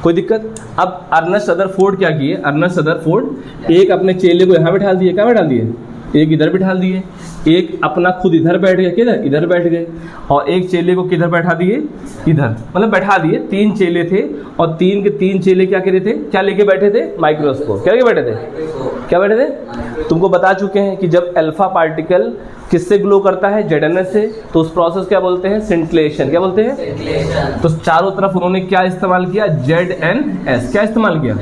कोई दिक्कत? अब अर्नेस्ट रदरफोर्ड क्या किए? अर्नेस्ट रदरफोर्ड एक अपने चेले को यहाँ बैठा दिए। क्या बैठा दिए? एक इधर बैठा दिए, एक अपना खुद इधर बैठ गए। किधर? इधर बैठ गए। और एक चेले को किधर बैठा दिए? इधर, मतलब बैठा दिए। 3 चेले थे और 3 के 3 चेले क्या करे थे? क्या लेके बैठे थे? माइक्रोस्कोप। क्या लेके बैठे थे? क्या बैठे थे? तुमको बता चुके हैं कि जब अल्फा पार्टिकल किससे ग्लो करता है? ZNS से। तो उस प्रोसेस क्या बोलते हैं? सिंटलेशन। क्या बोलते हैं? तो चारों तरफ उन्होंने क्या इस्तेमाल किया? ZNS। क्या इस्तेमाल किया?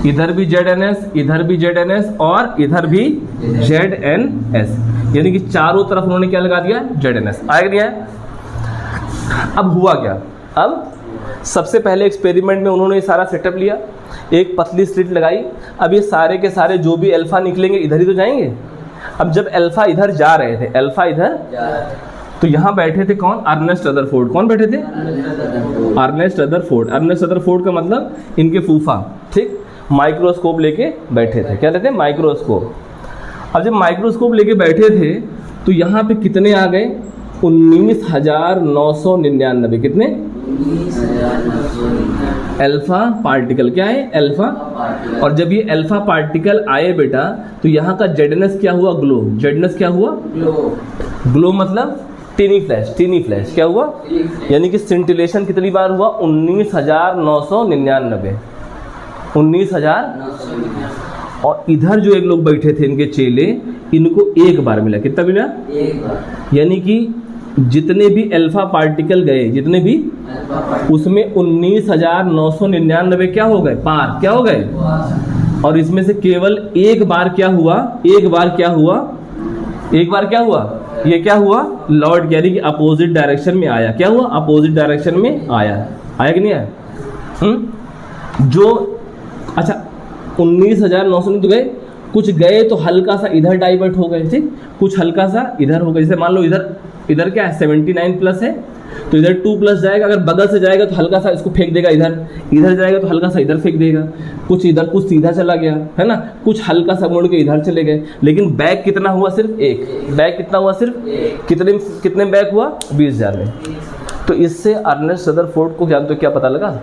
इधर भी ZNS, इधर भी ZNS और इधर भी ZNS, यानी कि चारों तरफ उन्होंने क्या लगा दिया? ZNS। आया नहीं आया? अब हुआ क्या? अब सबसे पहले एक्सपेरिमेंट में उन्होंने सारा सेटअप लिया, एक पतली स्लिट लगाई। अब ये सारे के सारे जो भी अल्फा निकलेंगे इधर ही तो जाएंगे। अब जब अल्फा इधर जा रहे थे, अल्फा इधर, तो यहाँ बैठे थे कौन? Ernest Rutherford. कौन बैठे थे? Ernest Rutherford. अर्नेस्ट रदरफोर्ड का मतलब इनके फूफा, ठीक, माइक्रोस्कोप लेके बैठे थे। क्या लेते? माइक्रोस्कोप। अब जब माइक्रोस्कोप लेके बैठे थे तो यहाँ पे कितने आ गए? 19,999। कितने? Alpha particle. क्या है? अल्फा। और जब ये अल्फा पार्टिकल आए बेटा तो यहाँ का ZNS क्या हुआ? ग्लो। ZNS क्या हुआ? ग्लो मतलब टीनी फ्लैश। टीनी फ्लैश क्या हुआ? यानी कि सिंटिलेशन कितनी बार हुआ? 19,999। 19,000। और इधर जो एक लोग बैठे थे इनके चेले, इनको एक बार मिला। कितना मिला? एक बार। यानी कि जितने भी अल्फा पार्टिकल गए, जितने भी, उसमें 19,999 क्या हो गए? पार। क्या हो गए? और इसमें से केवल एक बार क्या हुआ? एक बार क्या हुआ? एक बार क्या हुआ? ये क्या हुआ? लॉर्ड, यानी कि अपोजिट डायरेक्शन में आया। क्या हुआ? अपोजिट डायरेक्शन में आया। आया कि नहीं आया? जो अच्छा 19,900 तो गए, कुछ गए तो हल्का सा इधर डाइवर्ट हो गए, ठीक, कुछ हल्का सा इधर हो गए। जैसे मान लो इधर क्या है? 79 प्लस है, तो इधर 2 प्लस जाएगा। अगर बगल से जाएगा तो हल्का सा इसको फेंक देगा इधर, इधर जाएगा तो हल्का सा इधर फेंक देगा, कुछ इधर, कुछ सीधा चला गया, है ना, कुछ हल्का सा मुड़ के इधर चले गए। लेकिन बैक कितना हुआ? सिर्फ एक। बैक कितना हुआ? सिर्फ कितने बैक हुआ? 20,000 में। तो इससे अर्नेस्ट रदरफोर्ड को जानते हो क्या पता लगा?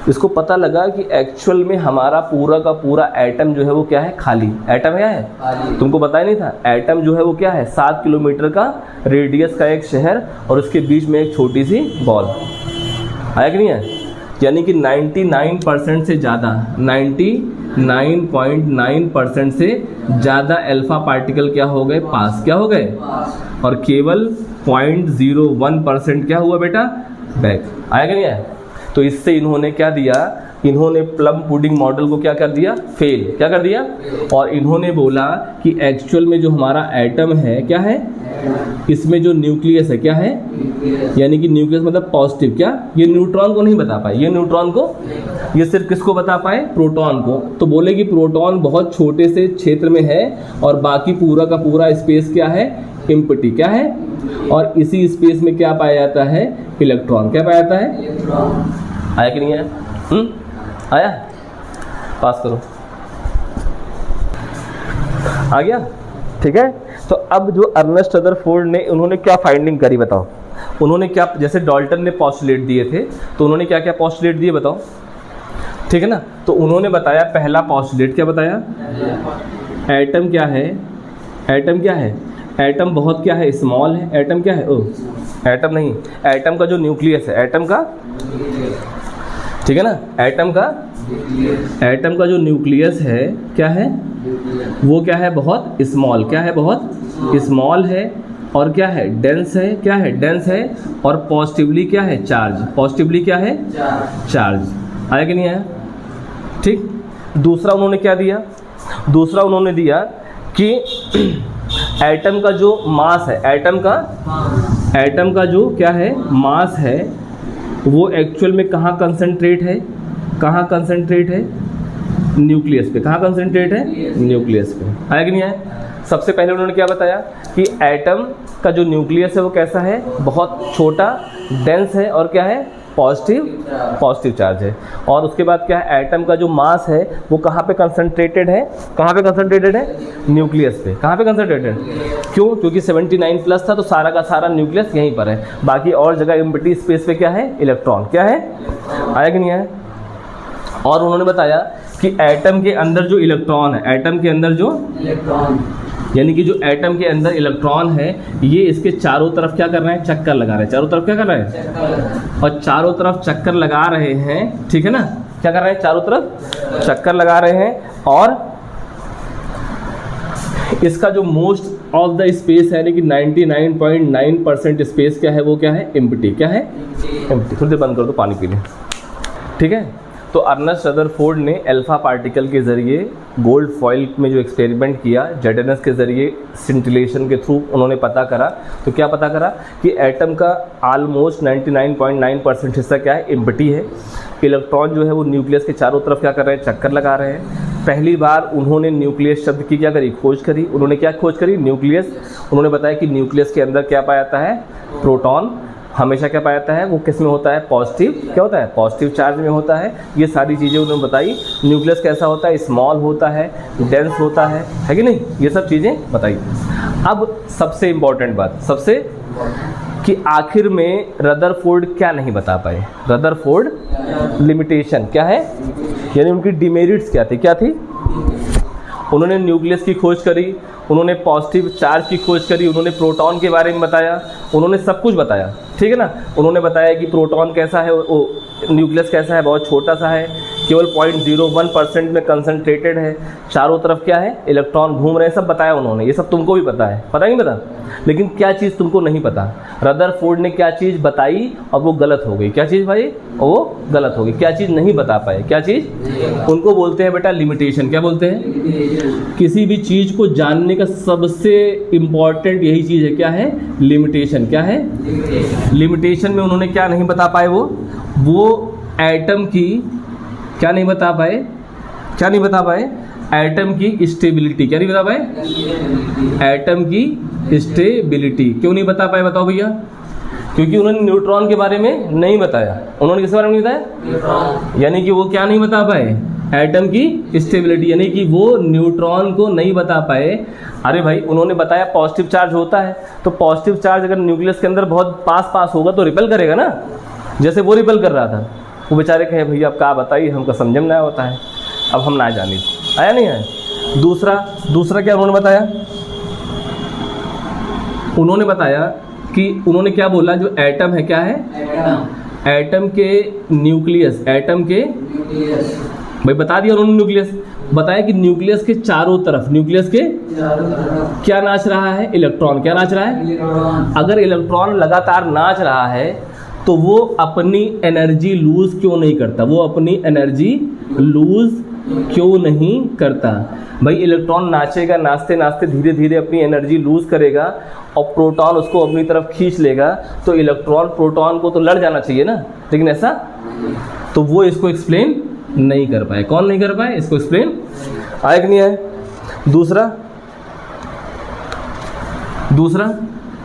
इसको पता लगा कि एक्चुअल में हमारा पूरा का पूरा एटम जो है वो क्या है? खाली। एटम क्या है? खाली। तुमको पता ही नहीं था? एटम जो है वो क्या है? 7 किलोमीटर का रेडियस का एक शहर और उसके बीच में एक छोटी सी बॉल। आया कि नहीं है? यानी कि 99% से ज़्यादा, 99.9% से ज़्यादा अल्फा पार्टिकल क्या हो गए? पास। क्या हो गए? और केवल 0.01% क्या हुआ बेटा? बैक। आया कि नहीं है? तो इससे इन्होंने क्या दिया? इन्होंने प्लम पुडिंग मॉडल को क्या कर दिया? फेल। क्या कर दिया? और इन्होंने बोला कि एक्चुअल में जो हमारा एटम है क्या है? इसमें जो न्यूक्लियस है क्या है? यानी कि न्यूक्लियस मतलब पॉजिटिव। क्या? ये न्यूट्रॉन को नहीं बता पाए। ये न्यूट्रॉन को, ये सिर्फ किसको बता पाए? प्रोटॉन को। तो बोले कि प्रोटॉन बहुत छोटे से क्षेत्र में है और बाकी पूरा का पूरा स्पेस क्या है? एम्प्टी। क्या है? और इसी स्पेस में क्या पाया जाता है? इलेक्ट्रॉन। क्या पाया जाता है? आया कि नहीं आया? आया? पास करो। आ गया? ठीक है। तो अब जो अर्नेस्ट रदरफोर्ड ने, उन्होंने क्या फाइंडिंग करी बताओ? उन्होंने क्या, जैसे डाल्टन ने पॉस्टुलेट दिए थे तो उन्होंने क्या क्या पॉस्टुलेट दिए बताओ? ठीक है ना। तो उन्होंने बताया, पहला पॉस्टुलेट क्या बताया? एटम क्या है? एटम क्या है? एटम बहुत क्या है? स्मॉल है। एटम क्या है? एटम नहीं, एटम का जो न्यूक्लियस है, एटम का, ठीक है ना, एटम का जो न्यूक्लियस है क्या है? वो क्या है? बहुत स्मॉल। क्या है? बहुत स्मॉल है। और क्या है? डेंस है। क्या है? डेंस है। और पॉजिटिवली क्या है? चार्ज। पॉजिटिवली क्या है? चार्ज। आया कि नहीं आया? ठीक। दूसरा उन्होंने क्या दिया? दूसरा उन्होंने दिया कि एटम का जो मास है, एटम का जो क्या है? मास है, वो एक्चुअल में कहाँ कंसंट्रेट है? कहाँ कंसंट्रेट है? न्यूक्लियस पे। कहाँ कंसंट्रेट है? न्यूक्लियस पे। आया कि नहीं आया? सबसे पहले उन्होंने क्या बताया कि एटम का जो न्यूक्लियस है वो कैसा है? बहुत छोटा, डेंस है और क्या है? पॉजिटिव चार्ज है। और उसके बाद क्या है? एटम का जो मास है वो कहाँ पे कंसंट्रेटेड है? कहाँ पे कंसंट्रेटेड है? न्यूक्लियस पे। कहाँ पे कंसंट्रेटेड? क्यों? क्योंकि 79 प्लस था तो सारा का सारा न्यूक्लियस यहीं पर है, बाकी और जगह एम्प्टी स्पेस पे क्या है? इलेक्ट्रॉन। क्या है? आया कि नहीं आया? और उन्होंने बताया कि एटम के अंदर जो इलेक्ट्रॉन है, एटम के अंदर जो इलेक्ट्रॉन, यानी कि जो एटम के अंदर इलेक्ट्रॉन है ये इसके चारों तरफ क्या कर रहे हैं? चक्कर लगा रहे हैं। चारों तरफ क्या कर रहे हैं? और चारों तरफ चक्कर लगा रहे हैं, ठीक है ना? क्या कर रहे हैं? चारों तरफ चक्कर लगा रहे हैं। और इसका जो मोस्ट ऑफ द स्पेस है, यानी कि 99.9% स्पेस क्या है? वो क्या है? एम्प्टी। क्या है? एम्प्टी। थोड़ी देर बंद कर दो, पानी पी लें, ठीक है? तो अर्नेस्ट रदरफोर्ड ने अल्फा पार्टिकल के ज़रिए गोल्ड फॉइल में जो एक्सपेरिमेंट किया, जेडेनस के ज़रिए सिंटिलेशन के थ्रू उन्होंने पता करा। तो क्या पता करा कि एटम का ऑलमोस्ट 99.9% हिस्सा क्या है? एम्प्टी है। इलेक्ट्रॉन जो है वो न्यूक्लियस के चारों तरफ क्या कर रहे हैं? चक्कर लगा रहे हैं। पहली बार उन्होंने न्यूक्लियस शब्द की क्या करी? खोज करी। उन्होंने क्या खोज करी? न्यूक्लियस। उन्होंने बताया कि न्यूक्लियस के अंदर क्या पाया जाता है? प्रोटॉन। हमेशा क्या पाया जाता है? वो किस में होता है? पॉजिटिव। क्या होता है? पॉजिटिव चार्ज में होता है। ये सारी चीज़ें उन्होंने बताई। न्यूक्लियस कैसा होता है? स्मॉल होता है, डेंस होता है कि नहीं? ये सब चीज़ें बताई। अब सबसे इम्पॉर्टेंट बात, सबसे कि आखिर में रदरफोर्ड क्या नहीं बता पाए? रदरफोर्ड लिमिटेशन क्या है, यानी उनकी डिमेरिट्स क्या थी? क्या थी? उन्होंने न्यूक्लियस की खोज करी, उन्होंने पॉजिटिव चार्ज की खोज करी, उन्होंने प्रोटॉन के बारे में बताया, उन्होंने सब कुछ बताया, ठीक है ना? उन्होंने बताया कि प्रोटॉन कैसा है, वो न्यूक्लियस कैसा है? बहुत छोटा सा है, केवल 0.01% में कंसंट्रेटेड है, चारों तरफ क्या है? इलेक्ट्रॉन घूम रहे हैं, सब बताया उन्होंने। ये सब तुमको भी पता है, पता नहीं पता? लेकिन क्या चीज़ तुमको नहीं पता? रदरफोर्ड ने क्या चीज़ बताई और वो गलत हो गई? क्या चीज़ भाई? वो गलत हो गई। क्या चीज़ नहीं बता पाए? क्या चीज़? उनको बोलते हैं बेटा लिमिटेशन। क्या बोलते हैं? किसी भी चीज़ को जानने का सबसे इम्पॉर्टेंट यही चीज़ है, क्या है? लिमिटेशन। क्या है? लिमिटेशन में उन्होंने क्या नहीं बता पाए? वो एटम की क्या नहीं बता पाए? क्या नहीं बता पाए? एटम की स्टेबिलिटी। क्या नहीं बता पाए? एटम की स्टेबिलिटी। क्यों नहीं बता पाए? बताओ भैया। क्योंकि उन्होंने न्यूट्रॉन के बारे में नहीं बताया। उन्होंने किस बारे में नहीं बताया? यानी कि वो क्या नहीं बता पाए? एटम की स्टेबिलिटी, यानी कि वो न्यूट्रॉन को नहीं बता पाए। अरे भाई, उन्होंने बताया पॉजिटिव चार्ज होता है, तो पॉजिटिव चार्ज अगर न्यूक्लियस के अंदर बहुत पास होगा तो रिपेल करेगा ना, जैसे वो रिपेल कर रहा था। वो बेचारे कहे भैया अब क्या बताइए, हमको समझ में ना होता है, अब हम ना जाने। आया नहीं आया? दूसरा क्या उन्होंने बताया? उन्होंने बताया कि उन्होंने क्या बोला? जो एटम है, क्या है? एटम के न्यूक्लियस। एटम के भाई बता दिया उन्होंने। न्यूक्लियस बताया कि न्यूक्लियस के चारों तरफ, न्यूक्लियस के क्या नाच रहा है? इलेक्ट्रॉन। क्या नाच रहा है? अगर इलेक्ट्रॉन लगातार नाच रहा है तो वो अपनी एनर्जी लूज क्यों नहीं करता? वो अपनी एनर्जी लूज क्यों नहीं करता? भाई इलेक्ट्रॉन नाचेगा, नाचते नाचते धीरे धीरे अपनी एनर्जी लूज करेगा और प्रोटॉन उसको अपनी तरफ खींच लेगा, तो इलेक्ट्रॉन प्रोटॉन को तो लड़ जाना चाहिए ना, लेकिन ऐसा तो वो इसको एक्सप्लेन नहीं कर पाए। कौन नहीं कर पाए? इसको एक्सप्लेन। आया कि नहीं आया? दूसरा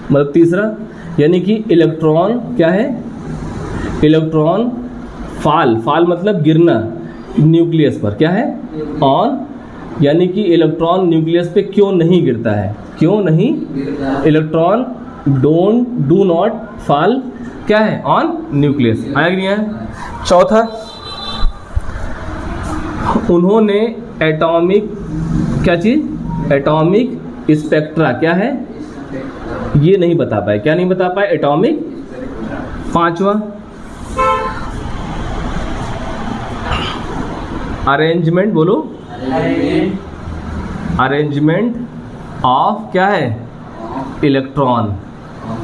मतलब तीसरा, यानी कि इलेक्ट्रॉन क्या है? इलेक्ट्रॉन फाल मतलब गिरना न्यूक्लियस पर। क्या है? ऑन, यानी कि इलेक्ट्रॉन न्यूक्लियस पे क्यों नहीं गिरता है? क्यों नहीं? इलेक्ट्रॉन डू नॉट फॉल क्या है? On nucleus. आया कि नहीं आया? चौथा, उन्होंने एटॉमिक क्या चीज? Atomic spectra. क्या है? ये नहीं बता पाए। क्या नहीं बता पाए? एटॉमिक। पांचवा, अरेंजमेंट। बोलो। अरेंजमेंट ऑफ क्या है? इलेक्ट्रॉन,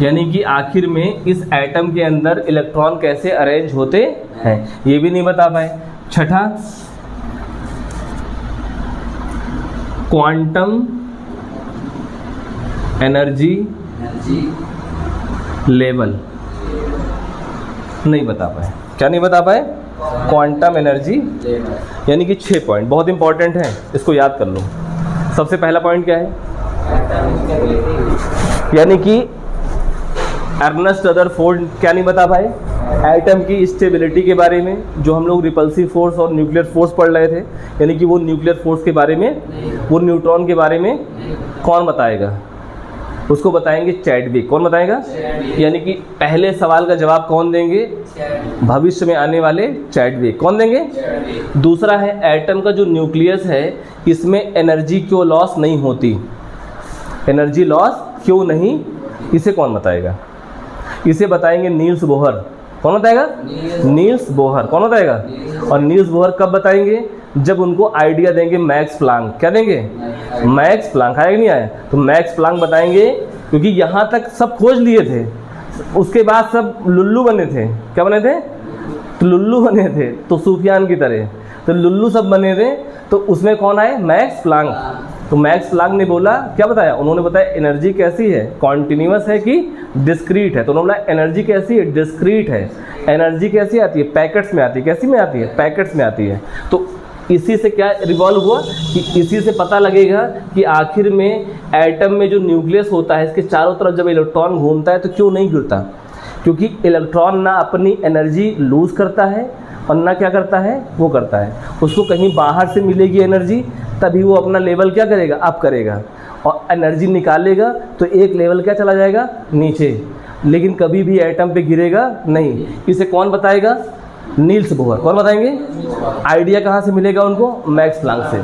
यानी कि आखिर में इस एटम के अंदर इलेक्ट्रॉन कैसे अरेंज होते हैं, ये भी नहीं बता पाए। छठा, क्वांटम एनर्जी लेवल नहीं बता पाए। क्या नहीं बता पाए? क्वांटम एनर्जी, यानी कि 6 पॉइंट बहुत इंपॉर्टेंट हैं, इसको याद कर लो। सबसे पहला पॉइंट क्या है, यानी कि अर्नेस्ट रदरफोर्ड क्या नहीं बता पाए, एटम की स्टेबिलिटी के बारे में, जो हम लोग रिपल्सिव फोर्स और न्यूक्लियर फोर्स पढ़ रहे थे, यानी कि वो न्यूक्लियर फोर्स के बारे में, वो न्यूट्रॉन के बारे में कौन बताएगा, उसको बताएंगे चैडविक। कौन बताएगा, यानी कि पहले सवाल का जवाब कौन देंगे, भविष्य में आने वाले चैडविक। कौन देंगे। दूसरा है एटम का जो न्यूक्लियस है इसमें एनर्जी क्यों लॉस नहीं होती, एनर्जी लॉस क्यों नहीं, इसे कौन बताएगा, इसे बताएंगे नील्स बोहर। कौन बताएगा, नील्स बोहर। कौन बताएगा, और नील्स बोहर कब बताएंगे, जब उनको आइडिया देंगे मैक्स प्लांक। क्या देंगे, मैक्स प्लांक। आया कि नहीं आया, तो मैक्स प्लांक बताएंगे, क्योंकि यहाँ तक सब खोज लिए थे, उसके बाद सब लुल्लू बने थे। क्या बने थे, तो लुल्लू बने थे, तो सूफियान की तरह, तो लुल्लू सब बने थे, तो उसमें कौन आए, मैक्स प्लांक। तो मैक्स प्लांक ने बोला, क्या बताया, उन्होंने बताया एनर्जी कैसी है, कॉन्टिन्यूअस है कि डिस्क्रीट है। तो उन्होंने बोला एनर्जी कैसी है, डिस्क्रीट है। एनर्जी कैसी आती है, पैकेट्स में आती है। कैसी में आती है, पैकेट्स में आती है। तो इसी से क्या रिवॉल्व हुआ कि इसी से पता लगेगा कि आखिर में एटम में जो न्यूक्लियस होता है, इसके चारों तरफ जब इलेक्ट्रॉन घूमता है तो क्यों नहीं गिरता, क्योंकि इलेक्ट्रॉन ना अपनी एनर्जी लूज करता है और ना क्या करता है, वो करता है, उसको कहीं बाहर से मिलेगी एनर्जी, तभी वो अपना लेवल क्या करेगा, अप करेगा, और एनर्जी निकालेगा तो एक लेवल क्या चला जाएगा, नीचे, लेकिन कभी भी एटम पे गिरेगा नहीं। इसे कौन बताएगा, नील्स बोहर। कौन बताएंगे, आइडिया कहाँ से मिलेगा उनको, मैक्स प्लांक से।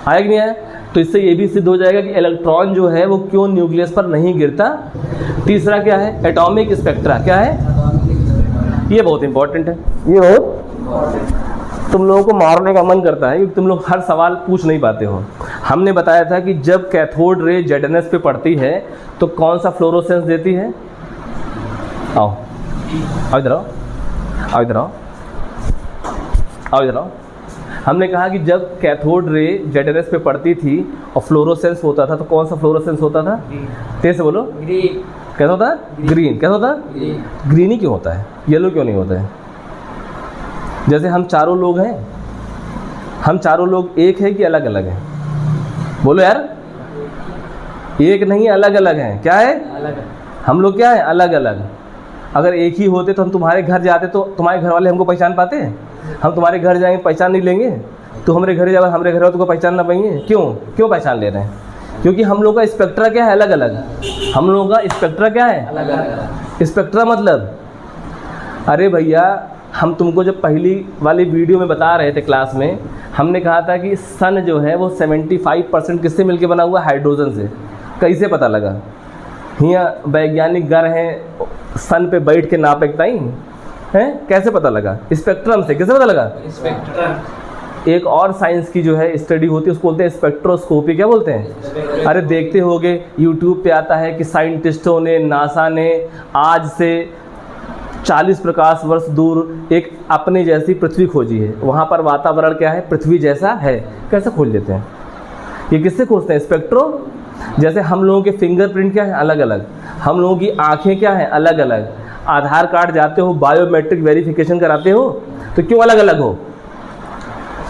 आया कि नहीं आया, तो इससे ये भी सिद्ध हो जाएगा कि इलेक्ट्रॉन जो है वो क्यों न्यूक्लियस पर नहीं गिरता। तीसरा क्या है, एटॉमिक स्पेक्ट्रा। क्या है, ये बहुत इंपॉर्टेंट है, ये बहुत तुम लोगों को मारने का मन करता है क्योंकि तुम लोग हर सवाल पूछ नहीं पाते हो। हमने बताया था कि जब कैथोड रे जेडएनएस पे पड़ती है तो कौन सा फ्लोरोसेंस देती है, आओ आओ इधर आओ, आओ इधर आओ, आओ इधर आओ। हमने कहा कि जब कैथोड रे जेडएनएस पे पड़ती थी और फ्लोरोसेंस होता था तो कौन सा फ्लोरोसेंस होता था, तेज से बोलो, ग्रीन। कैसा होता है, ग्रीन। कैसा होता है, ग्रीन ही क्यों होता है, येलो क्यों नहीं होता है। जैसे हम चारों लोग हैं, हम चारों लोग एक है कि अलग अलग हैं, बोलो यार, एक नहीं अलग अलग हैं। क्या है, अलग है। हम लोग क्या है, अलग अलग। अगर एक ही होते तो हम तुम्हारे घर जाते तो तुम्हारे घर वाले हमको पहचान पाते हैं, हम तुम्हारे घर जाएंगे पहचान नहीं लेंगे, तो हमारे घर जाओ, हमारे घर तुमको पहचान ना पाएंगे, क्यों क्यों पहचान ले रहे हैं, क्योंकि हम लोग का स्पेक्ट्रा क्या है, अलग अलग। हम लोगों का स्पेक्ट्रा क्या है, अलग अलग। स्पेक्ट्रा मतलब, अरे भैया हम तुमको जब पहली वाली वीडियो में बता रहे थे क्लास में, हमने कहा था कि सन जो है वो 75% किससे मिलके बना हुआ, हाइड्रोजन से। कैसे पता लगा, यहाँ वैज्ञानिक गर हैं सन पे बैठ के नापेकता ही हैं, कैसे पता लगा, स्पेक्ट्रम से। कैसे पता लगा, स्पेक्ट्रम। एक और साइंस की जो है स्टडी होती है उसको बोलते हैं स्पेक्ट्रोस्कोपी। क्या बोलते हैं, अरे देखते होगे यूट्यूब पे आता है कि साइंटिस्टों ने, नासा ने आज से 40 प्रकाश वर्ष दूर एक अपने जैसी पृथ्वी खोजी है, वहाँ पर वातावरण क्या है, पृथ्वी जैसा है। कैसे खोज लेते हैं, ये किससे खोजते हैं, स्पेक्ट्रो। जैसे हम लोगों के फिंगरप्रिंट क्या है, अलग अलग, हम लोगों की आँखें क्या है, अलग अलग। आधार कार्ड जाते हो, बायोमेट्रिक वेरिफिकेशन कराते हो, तो क्यों अलग अलग हो,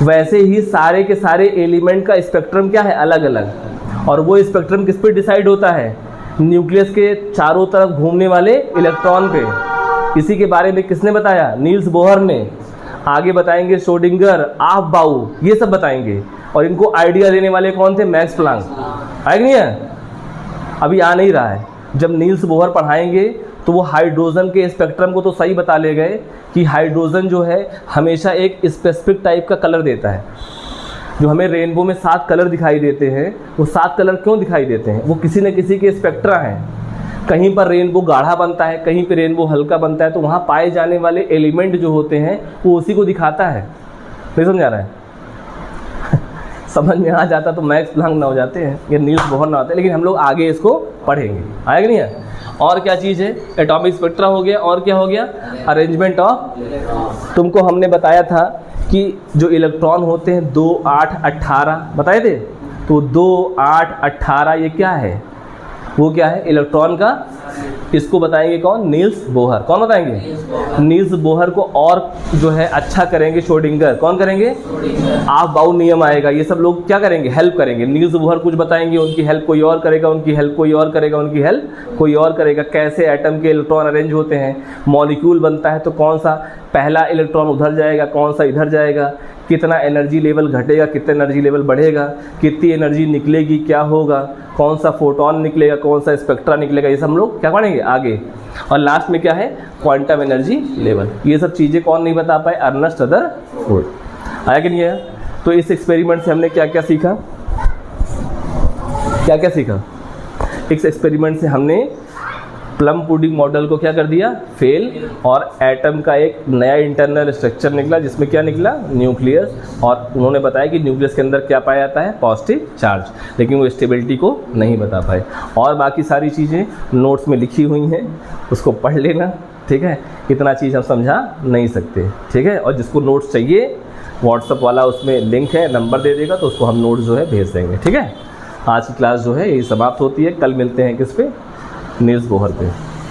वैसे ही सारे के सारे एलिमेंट का स्पेक्ट्रम क्या है, अलग अलग। और वो स्पेक्ट्रम किस पे डिसाइड होता है, न्यूक्लियस के चारों तरफ घूमने वाले इलेक्ट्रॉन पे। इसी के बारे में किसने बताया, नील्स बोहर ने। आगे बताएंगे श्रोडिंगर, आफबाउ, ये सब बताएंगे। और इनको आइडिया देने वाले कौन थे, मैक्स प्लांक। है कि नहीं है, अभी आ नहीं रहा है। जब नील्स बोहर पढ़ाएंगे तो वो हाइड्रोजन के स्पेक्ट्रम को तो सही बता ले गए कि हाइड्रोजन जो है हमेशा एक स्पेसिफिक टाइप का कलर देता है। जो हमें रेनबो में 7 कलर दिखाई देते हैं, वो 7 कलर क्यों दिखाई देते हैं, वो किसी न किसी के स्पेक्ट्रा हैं। कहीं पर रेनबो गाढ़ा बनता है, कहीं पर रेनबो हल्का बनता है, तो वहाँ पाए जाने वाले एलिमेंट जो होते हैं वो उसी को दिखाता है। नहीं समझ आ रहा है समझ में आ जाता तो मैक्स प्लांक ना हो जाते हैं, ये नील्स बोहर ना होते, लेकिन हम लोग आगे इसको पढ़ेंगे। आएगा नहीं है। और क्या चीज़ है, एटॉमिक स्पेक्ट्रा हो गया, और क्या हो गया, अरेंजमेंट ऑफ। तुमको हमने बताया था कि जो इलेक्ट्रॉन होते हैं 2, 8, 18 बताए थे, तो 2, 8, 18 ये क्या है, वो क्या है, इलेक्ट्रॉन का इसको बताएंगे कौन? Niels Bohr. कौन बताएंगे? नील्स बोहर को और जो है अच्छा करेंगे श्रोडिंगर। कौन करेंगे? ऑफ बाउ नियम आएगा, ये सब लोग क्या करेंगे? हेल्प करेंगे। नील्स बोहर कुछ बताएंगे, उनकी हेल्प कोई और करेगा, उनकी हेल्प कोई और करेगा, उनकी हेल्प कोई और करेगा। कैसे एटम के इलेक्ट्रॉन अरेंज होते हैं, मॉलिक्यूल बनता है तो कौन सा पहला इलेक्ट्रॉन उधर जाएगा, कौन सा इधर जाएगा, कितना एनर्जी लेवल घटेगा, कितना एनर्जी लेवल बढ़ेगा, कितनी एनर्जी निकलेगी, क्या होगा, कौन सा फोटोन निकलेगा, कौन सा स्पेक्ट्रा निकलेगा, ये सब हम लोग क्या पढ़ेंगे आगे। और लास्ट में क्या है? Quantum energy level. ये सब चीज़ें कौन नहीं बता पाए? Ernest Rutherford. आया कि नहीं आया? तो इस एक्सपेरिमेंट से हमने क्या क्या सीखा? क्या क्या सीखा? इस एक्सपेरिमेंट से हमने प्लम पुडिंग मॉडल को क्या कर दिया? फेल। और एटम का एक नया इंटरनल स्ट्रक्चर निकला, जिसमें क्या निकला? न्यूक्लियस। और उन्होंने बताया कि न्यूक्लियस के अंदर क्या पाया जाता है? Positive charge. लेकिन वो स्टेबिलिटी को नहीं बता पाए। और बाकी सारी चीज़ें नोट्स में लिखी हुई हैं, उसको पढ़ लेना, ठीक है। इतना चीज़ हम समझा नहीं सकते, ठीक है। और जिसको नोट्स चाहिए, व्हाट्सअप वाला उसमें लिंक है, नंबर दे देगा तो उसको हम नोट्स जो है भेज देंगे, ठीक है। आज की क्लास जो है यही समाप्त होती है। कल मिलते हैं किस पे? नील्स बोहर पे।